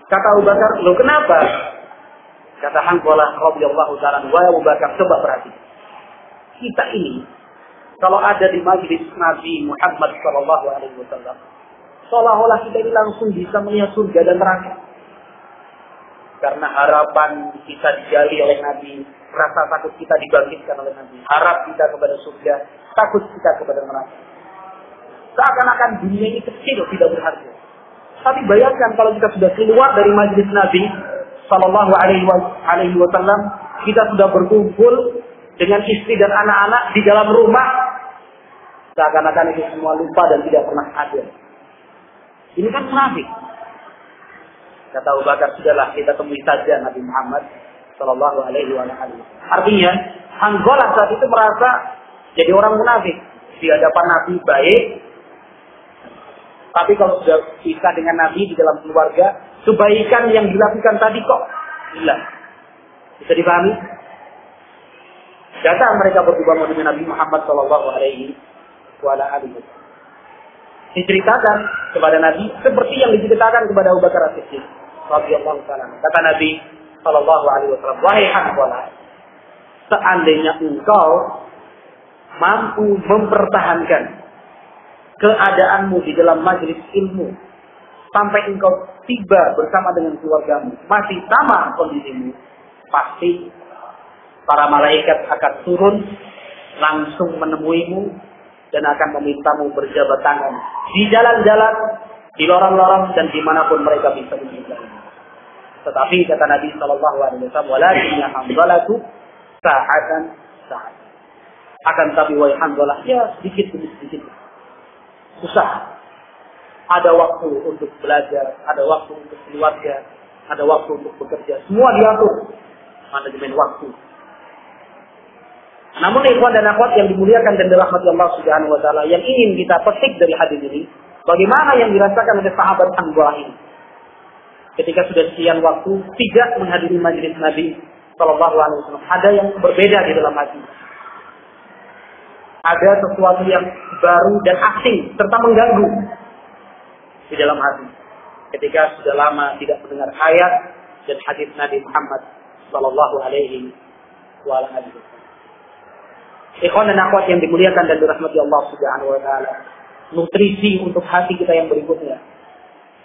Kata Abu Bakar, lo kenapa? Kata Hanzalah radhiyallahu ta'ala, wahai Abu Bakar, coba perhati. Kita ini, kalau ada di majlis Nabi Muhammad SAW, seolah-olah kita ini langsung bisa melihat surga dan neraka. Karena harapan kita digali oleh Nabi, rasa takut kita dibangkitkan oleh Nabi, harap kita kepada surga, takut kita kepada neraka. Seakan-akan dunia ini kecil, tidak berharga. Tapi bayangkan kalau kita sudah keluar dari majlis Nabi Sallallahu Alaihi Wasallam, kita sudah berkumpul dengan istri dan anak-anak di dalam rumah, seakan-akan itu semua lupa dan tidak pernah ada. Ini kan munafik. Kata Abu Bakar, sudahlah kita temui saja Nabi Muhammad Sallallahu Alaihi Wasallam. Artinya, Hanzalah saat itu merasa jadi orang munafik. Di hadapan Nabi baik, tapi kalau sudah pisah dengan Nabi di dalam keluarga, kebaikan yang dilakukan tadi kok hilang. Bisa dipahami? Datang mereka berdua dengan Nabi Muhammad Sallallahu Alaihi Wasallam. Diceritakan kepada Nabi seperti yang diceritakan kepada Abu Bakar As-Siddiq radhiyallahu ta'ala. Kata Nabi Sallallahu Alaihi Wasallam, wahai Hanzalah, seandainya engkau mampu mempertahankan keadaanmu di dalam majelis ilmu sampai engkau tiba bersama dengan keluargamu, masih sama kondisimu, pasti para malaikat akan turun langsung menemuimu dan akan memintamu berjabat tangan di jalan-jalan, di lorong-lorong, dan dimanapun mereka bisa menjumpai. Tetapi kata Nabi Sallallahu Alaihi Wasallam, walakinnya Hanzalatu sa'atan. Akan tapi wahai Hanzalah, ya sedikit demi sedikit. Susah. Ada waktu untuk belajar, ada waktu untuk keluarga, ada waktu untuk bekerja. Semua diatur manajemen waktu. Namun ikhwan dan akhwat yang dimuliakan dan dirahmati Allah Subhanahu wa taala, yang ingin kita petik dari hadis ini, bagaimana yang dirasakan oleh sahabat Hanzalah ini ketika sudah sekian waktu tidak menghadiri majelis Nabi Sallallahu Alaihi Wasallam. Ada yang berbeda di dalam hati. Ada sesuatu yang baru dan asing serta mengganggu di dalam hati ketika sudah lama tidak mendengar ayat dan hadis Nabi Muhammad Sallallahu Alaihi Wasallam. Ikhwan dan akhwat yang dimuliakan dan dirahmati Allah Subhanahu wa taala, nutrisi untuk hati kita yang berikutnya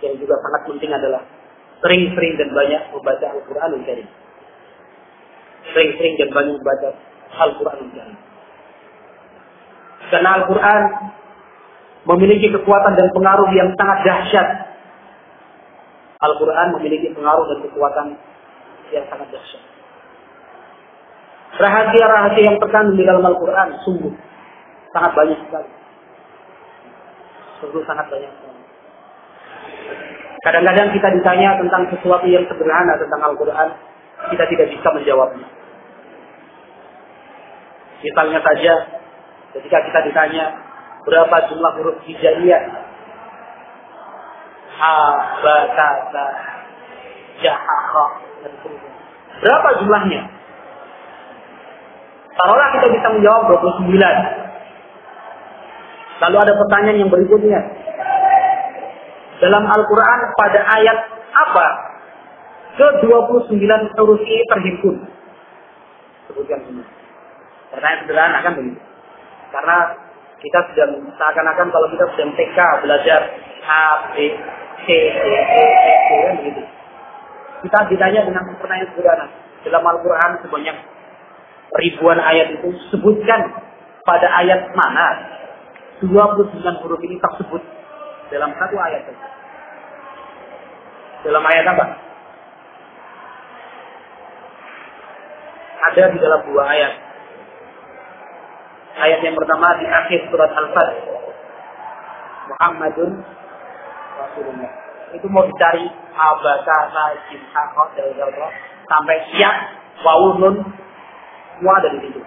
yang juga sangat penting adalah sering-sering dan banyak membaca Al-Qur'anul Karim. Sering-sering dan banyak membaca Al-Qur'anul Karim. Karena Al-Qur'an memiliki kekuatan dan pengaruh yang sangat dahsyat. Al-Quran memiliki pengaruh dan kekuatan yang sangat dahsyat. Rahasia-rahasia yang terkandung di dalam Al-Quran sungguh sangat banyak sekali. Sungguh sangat banyak sekali. Kadang-kadang kita ditanya tentang sesuatu yang sederhana tentang Al-Quran, kita tidak bisa menjawabnya. Misalnya saja, ketika kita ditanya berapa jumlah huruf hijaiyah, ha, ba, ta, ta, ja, ha, ha, dan seterusnya. Berapa jumlahnya? Taruhlah kita bisa menjawab 29. Lalu ada pertanyaan yang berikutnya. Dalam Al-Quran pada ayat apa ke-29 huruf ini terhimpun? Sebutkan semua. Pertanyaan sederhana kan begitu. Karena kita sedang seakan-akan kalau kita sedang TK belajar A, B, C, D, E, F, G kan begitu. Kita ditanya dengan pertanyaan sederhana. Dalam Al-Quran sebanyak ribuan ayat itu, sebutkan pada ayat mana 29 huruf ini tersebut dalam satu ayat saja. Dalam ayat apa? Ada di dalam dua ayat. Ayat yang pertama di akhir surat Al-Fatih. Muhammadun Rasulullah. Itu mau dicari abasa, jim, hakot, sampai siap, wawu, nun, semua ada di situ.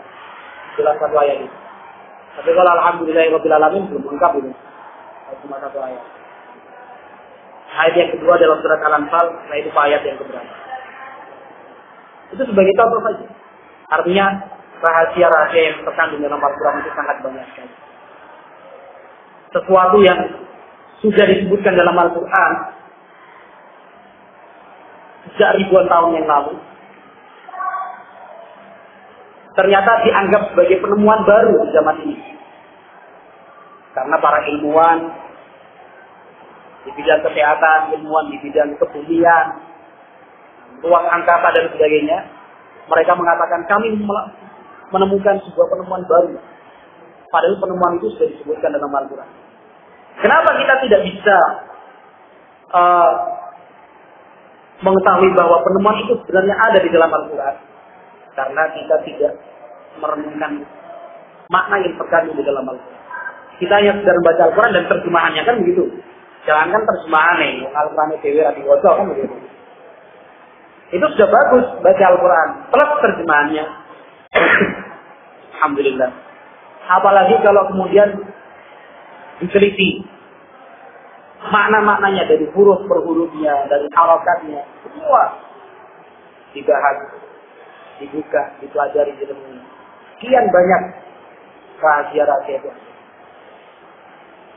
Dalam satu ayat itu. Tapi kalau alhamdulillahirabbil alamin belum lengkap ini. Cuma satu ayat. Ayat yang kedua dalam surat Al-Anfal, nah itu ayat yang keberapa. Itu sebagai contoh saja. Artinya rahasia-rahasia yang terkandung dalam Al-Quran itu sangat banyak sekali. Sesuatu yang sudah disebutkan dalam Al-Quran sejak ribuan tahun yang lalu, ternyata dianggap sebagai penemuan baru di zaman ini. Karena para ilmuwan di bidang kesehatan, ilmuwan di bidang kebumian, ruang angkasa dan sebagainya, mereka mengatakan kami menemukan sebuah penemuan baru. Padahal penemuan itu sudah disebutkan dalam Al-Quran. Kenapa kita tidak bisa mengetahui bahwa penemuan itu sebenarnya ada di dalam Al-Quran? Karena kita tidak merenungkan makna yang terkandung di dalam Al-Quran. Kita hanya sedang membaca Al-Quran dan terjemahannya kan begitu. Jangankan terjemahannya, Al-Quran Dewi Radiwoso kan begitu. Itu sudah bagus baca Al-Quran plus terjemahannya. Alhamdulillah. Apalagi kalau kemudian diteliti makna-maknanya dari huruf per hurufnya, dari harokatnya, semua dibahas, dibuka, dipelajari, direnungi. Sekian banyak rahasia-rahasia itu.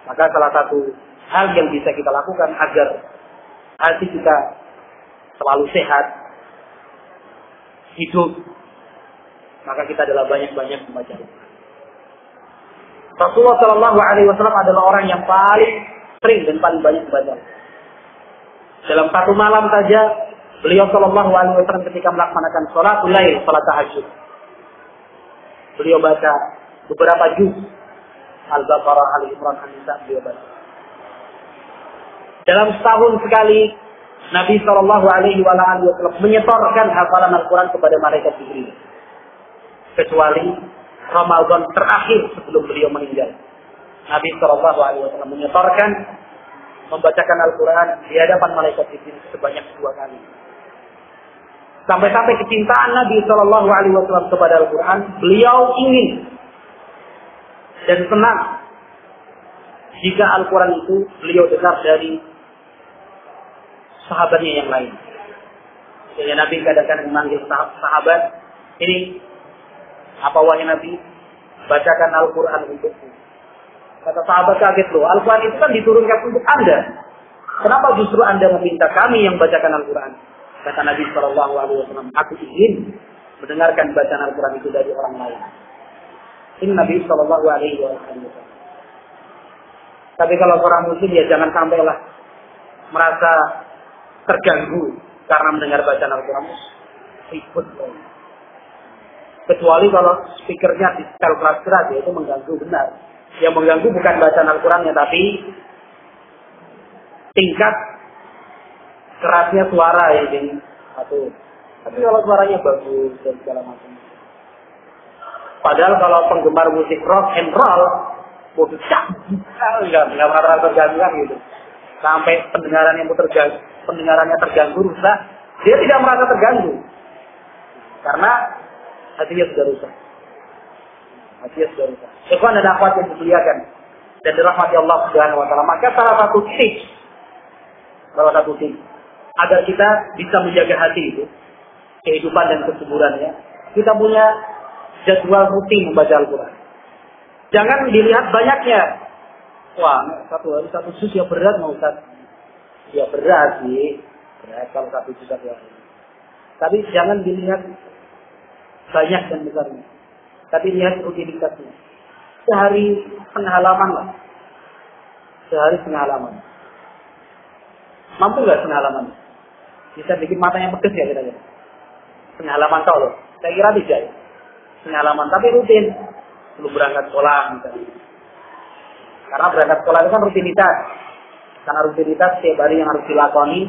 Maka salah satu hal yang bisa kita lakukan agar hati kita selalu sehat, hidup, maka kita adalah banyak-banyak membaca Al-Quran. Rasulullah Shallallahu Alaihi Wasallam adalah orang yang paling sering dan paling banyak membaca Al-Quran. Dalam satu malam saja, beliau Shallallahu Alaihi Wasallam ketika melaksanakan sholatul lail, sholat tahajud, beliau baca beberapa juz Al-Baqarah, Al-Imran, An-Nisa, beliau baca. Dalam setahun sekali, Nabi Shallallahu Alaihi Wasallam menyetorkan hafalan Al-Quran kepada malaikat Jibril. Kecuali Ramadan terakhir sebelum beliau meninggal, Nabi Shallallahu Alaihi Wasallam menyetorkan membacakan Al-Quran di hadapan malaikat Jibril sebanyak 2 kali. Sampai-sampai kecintaan Nabi Shallallahu Alaihi Wasallam kepada Al-Quran, beliau ingin dan senang jika Al-Quran itu beliau dengar dari sahabatnya yang lain. Jadi Nabi kadang-kadang memanggil sahabat, ini apa wahai Nabi, bacakan Al-Quran untukku. Kata sahabat kaget loh, Al-Quran itu kan diturunkan untuk Anda. Kenapa justru Anda meminta kami yang bacakan Al-Quran? Kata Nabi Shallallahu Alaihi Wasallam, aku ingin mendengarkan bacaan Al-Quran itu dari orang lain. Ini Nabi Shallallahu Alaihi Wasallam. Tapi kalau orang muslim ya jangan sampailah merasa terganggu karena mendengar bacaan Al-Quran. Ribut. Kecuali kalau speakernya di setel keras-keras, ya itu mengganggu benar. Yang mengganggu bukan bacaan Al-Qurannya, tapi tingkat kerasnya suara ini satu. Tapi kalau suaranya bagus dan segala macam. Padahal kalau penggemar musik rock and roll, nggak merasa terganggu gitu. Sampai pendengarannya terganggu rusak, dia tidak merasa terganggu. Karena hatinya sudah rusak. Ikhwan dan akhwat yang dimuliakan dan dirahmati Allah Subhanahu wa taala. Maka salah satu tips agar kita bisa menjaga hati itu, kehidupan dan kesuburannya, kita punya jadwal rutin membaca Al-Quran. Jangan dilihat banyaknya. Wah, satu hari satu juz ya berat mau Ustaz. Ya berat sih. Berat kalau satu juz satu hari. Tapi jangan dilihat banyak dan besarnya. Tapi lihat rutinitasnya. Sehari setengah halaman lah. Mampu nggak setengah halaman? Bisa bikin matanya pedes ya kira-kira. Setengah halaman tau loh. Saya kira bisa ya. Setengah halaman, tapi rutin. Sebelum berangkat sekolah misalnya. Karena berangkat sekolah itu kan rutinitas. Karena rutinitas setiap hari yang harus dilakoni.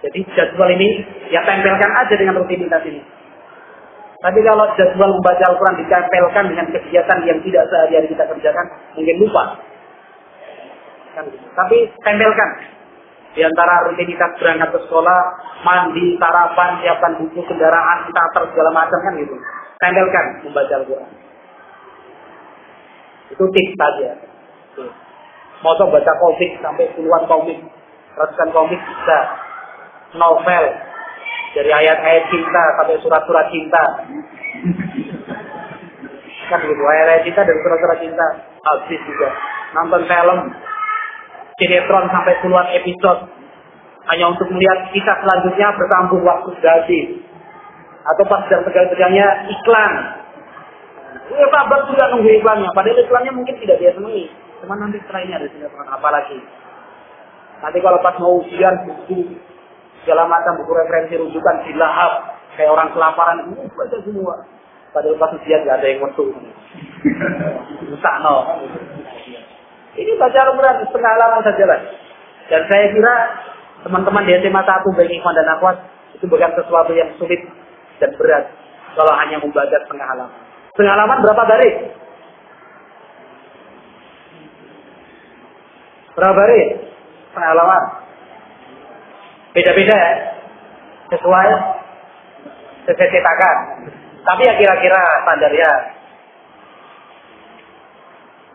Jadi jadwal ini ya tempelkan aja dengan rutinitas ini. Tapi kalau jadwal membaca Al-Quran ditempelkan dengan kegiatan yang tidak sehari-hari kita kerjakan, mungkin lupa. Kan gitu. Tapi tempelkan. Di antara rutinitas berangkat ke sekolah, mandi, sarapan, siapkan buku, kendaraan, starter, segala macam kan gitu. Tempelkan membaca Al-Quran. Itu tips saja. Mau coba baca komik sampai puluhan komik, ratusan komik bisa. Novel dari ayat-ayat cinta sampai surat-surat cinta. Kan gitu, ayat-ayat cinta dari surat-surat cinta. Habis juga. Nonton film sinetron sampai puluhan episode hanya untuk melihat kisah selanjutnya bersambung waktu habis. Atau pas sedang tegang-tegangnya iklan. Sabar juga nunggu iklannya. Padahal iklannya mungkin tidak dia senangi. Cuma nanti setelah ini ada sinetron apa lagi. Nanti kalau pas mau ujian buku segala macam buku referensi rujukan dilahap kayak orang kelaparan baca semua. Padahal pas ujian nggak ada yang metu. Susah no. Ini baca Al-Quran setengah halaman saja lah. Dan saya kira teman-teman di SMA 1 baik ikhwan dan akhwat itu bukan sesuatu yang sulit dan berat kalau hanya membaca setengah halaman. Setengah halaman berapa baris? Berapa baris? Setengah halaman. Beda-beda ya. Sesuai cetakan. Tapi ya kira-kira standar ya.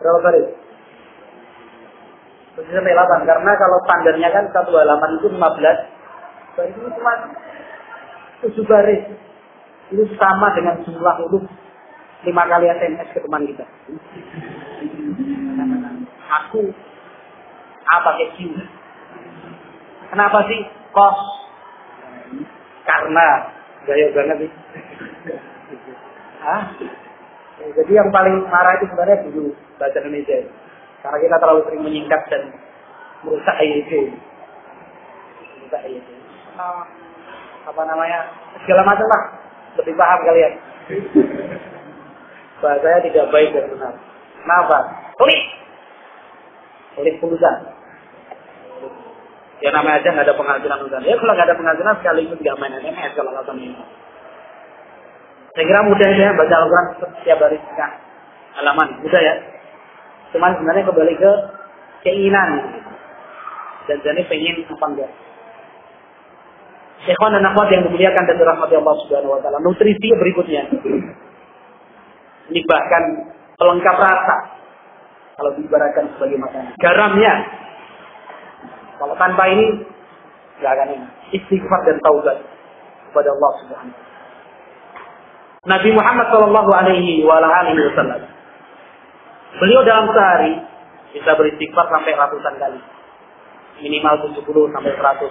Berapa baris? 7-8. Karena kalau standarnya kan satu halaman itu 15. Baris itu cuma 7 baris. Itu sama dengan jumlah huruf 5 kali SMS ke teman kita. Aku pakai Q. Kenapa sih? Kos. Karena gaya banget nih. Jadi yang paling marah itu sebenarnya dulu bahasa Indonesia. Karena kita terlalu sering menyingkat dan merusak IEC. Apa namanya? Segala macam lah. Lebih paham kalian. Bahasanya tidak baik dan benar. Kenapa? Klik pulsa. Ya namanya aja nggak ada penghasilan udah. Ya kalau nggak ada penghasilan sekali itu nggak main SMS kalau alasan ini. Saya kira mudah ya baca Al-Quran setiap hari setengah halaman. Mudah ya. Cuman sebenarnya kembali ke keinginan. Dan jadi pengen apa enggak. Ikhwan dan akhwat yang dimuliakan dan dirahmati Allah Subhanahu wa taala. Nutrisi berikutnya. Ini bahkan pelengkap rasa. Kalau diibaratkan sebagai makanan. Garamnya. Kalau tanpa ini enggak akan enak. Istighfar dan taubat kepada Allah Subhanahu wa taala. Nabi Muhammad sallallahu alaihi wasallam. Beliau dalam sehari bisa beristighfar sampai ratusan kali. Minimal 70 sampai 100.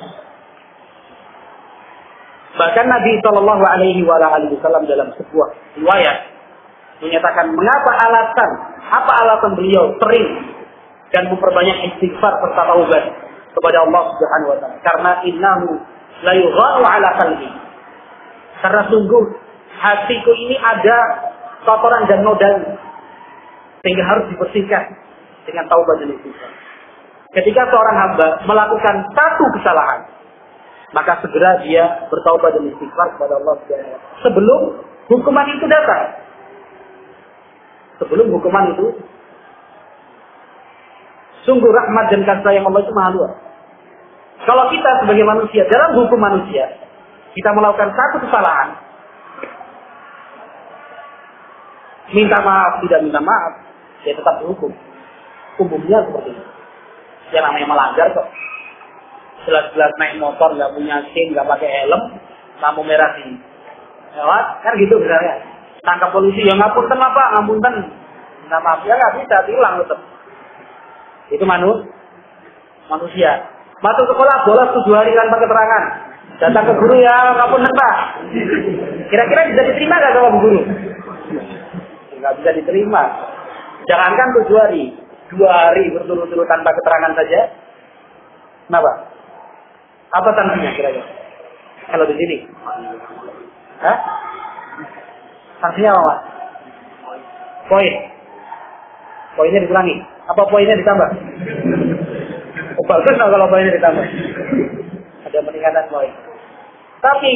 Bahkan Nabi sallallahu alaihi wasallam dalam sebuah riwayat menyatakan apa alasan beliau sering dan memperbanyak istighfar serta taubat kepada Allah Subhanahu wa taala. Karena innahu la yughanu ala qalbi. Karena sungguh hatiku ini ada kotoran dan noda sehingga harus dibersihkan dengan taubat dan istighfar. Ketika seorang hamba melakukan satu kesalahan, maka segera dia bertaubat dan istighfar kepada Allah Subhanahu wa taala sebelum hukuman itu datang. Sebelum hukuman itu, sungguh rahmat dan kasih sayang Allah itu maha luas. Kalau kita sebagai manusia, dalam hukum manusia, kita melakukan satu kesalahan, minta maaf, tidak minta maaf, dia tetap dihukum. Umumnya seperti itu. Yang namanya melanggar kok. Jelas-jelas naik motor, nggak punya SIM, nggak pakai helm, lampu merah di lewat, kan gitu misalnya. Tangkap polisi, ya ngapunten apa, ngapunten. Minta maaf, ya nggak bisa, hilang tetap. Itu manusia. Masuk sekolah, bolos 7 hari tanpa keterangan. Datang ke guru, ya ngapunten Pak. Kira-kira bisa diterima nggak sama bu guru? Nggak bisa diterima. Jangankan 7 hari, 2 hari berturut-turut tanpa keterangan saja. Kenapa? Apa sanksinya kira-kira? Kalau di sini? Hah? Sanksinya apa, Mas? Poin. Poinnya dikurangi. Apa poinnya ditambah? Oh, bagus lah kalau poinnya ditambah. Ada peningkatan poin. Tapi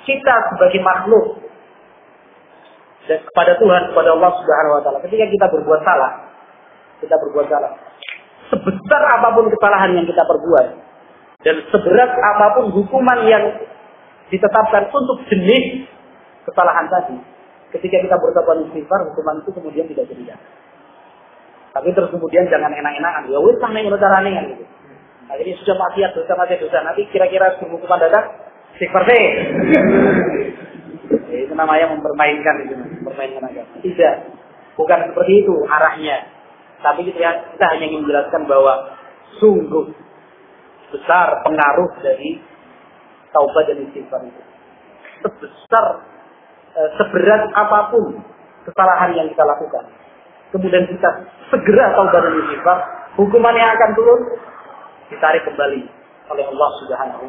kita sebagai makhluk dan kepada Tuhan, kepada Allah Subhanahu wa taala, ketika kita berbuat salah, sebesar apapun kesalahan yang kita perbuat dan seberat apapun hukuman yang ditetapkan untuk jenis kesalahan tadi, ketika kita bertobat istighfar, hukuman itu kemudian tidak jadi. Tapi terus kemudian jangan enak-enakan, ya wis nang ngono carane kan gitu. Nah, jadi sudah maksiat dosa, nanti kira-kira hukuman datang istighfar deh. Itu namanya mempermainkan itu, mempermainkan agama. Tidak, bukan seperti itu arahnya. Tapi kita hanya ingin menjelaskan bahwa sungguh besar pengaruh dari taubat dan istighfar itu. Seberat apapun kesalahan yang kita lakukan, kemudian kita segera taubat dan istighfar, hukuman yang akan turun ditarik kembali oleh Allah Subhanahu.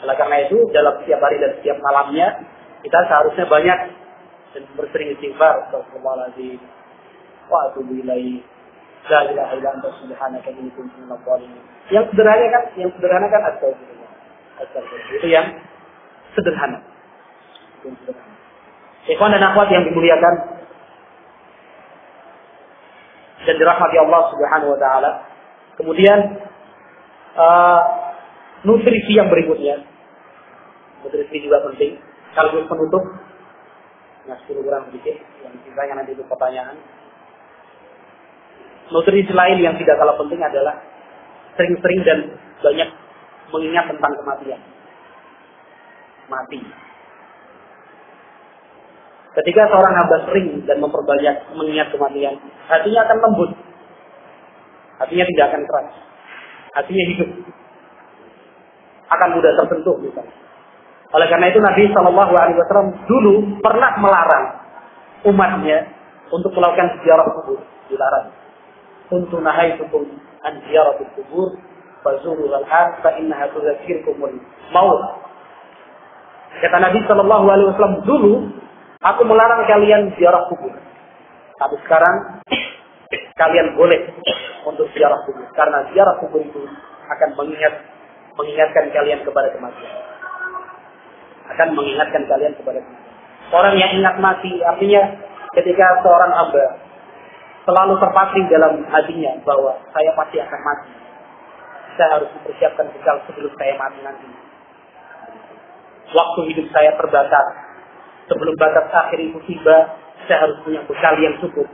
Oleh karena itu, dalam setiap hari dan setiap malamnya, kita seharusnya banyak dan bersering istighfar. Astagfirullahaladzim wa atubu ilaihi. La ilaha illa anta subhanaka inni kuntu minadh dhalimin. Yang sederhana kan astagfirullah. Itu yang sederhana. Ikhwan dan akhwat yang dimuliakan dan dirahmati Allah Subhanahu wa taala. Kemudian nutrisi yang berikutnya. Nutrisi juga penting. Sekaligus penutup. Nah, 10 kurang sedikit. Yang sisanya nanti itu pertanyaan. Nutrisi lain yang tidak kalah penting adalah sering-sering dan banyak mengingat tentang kematian. Mati. Ketika seorang hamba sering dan memperbanyak mengingat kematian, hatinya akan lembut. Hatinya tidak akan keras. Hatinya hidup. Akan mudah tersentuh misalnya. Oleh karena itu Nabi SAW dulu pernah melarang umatnya untuk melakukan ziarah kubur. Dilarang. Kuntu nahaitukum an ziyaratil kubur fazuru al-an fa innaha tudzakkirkumul maut. Kata Nabi SAW dulu, aku melarang kalian ziarah kubur. Tapi sekarang kalian boleh untuk ziarah kubur, karena ziarah kubur itu akan mengingatkan kalian kepada kematian. Akan mengingatkan kalian kepada kematian. Orang yang ingat mati, artinya ketika seorang hamba selalu terpatri dalam hatinya bahwa saya pasti akan mati. Saya harus mempersiapkan bekal sebelum saya mati nanti. Waktu hidup saya terbatas. Sebelum batas akhir itu tiba, saya harus punya bekal yang cukup.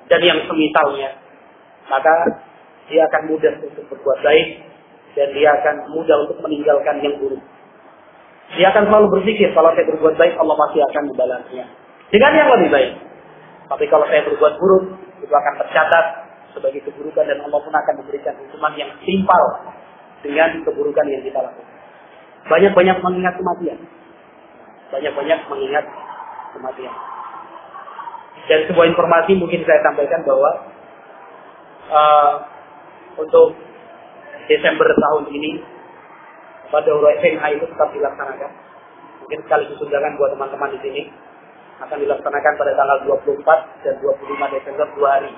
Dan yang semisalnya. Maka dia akan mudah untuk berbuat baik. Dan dia akan mudah untuk meninggalkan yang buruk. Dia akan selalu berpikir, kalau saya berbuat baik, Allah pasti akan membalasnya dengan yang lebih baik. Tapi kalau saya berbuat buruk, itu akan tercatat sebagai keburukan dan Allah pun akan memberikan hukuman yang timpal dengan keburukan yang kita lakukan. Banyak-banyak mengingat kematian. Banyak-banyak mengingat kematian. Dan sebuah informasi mungkin saya sampaikan bahwa untuk Desember tahun ini pada SMA itu tetap dilaksanakan. Mungkin sekaligus undangan buat teman-teman di sini akan dilaksanakan pada tanggal 24 dan 25 Desember 2 hari.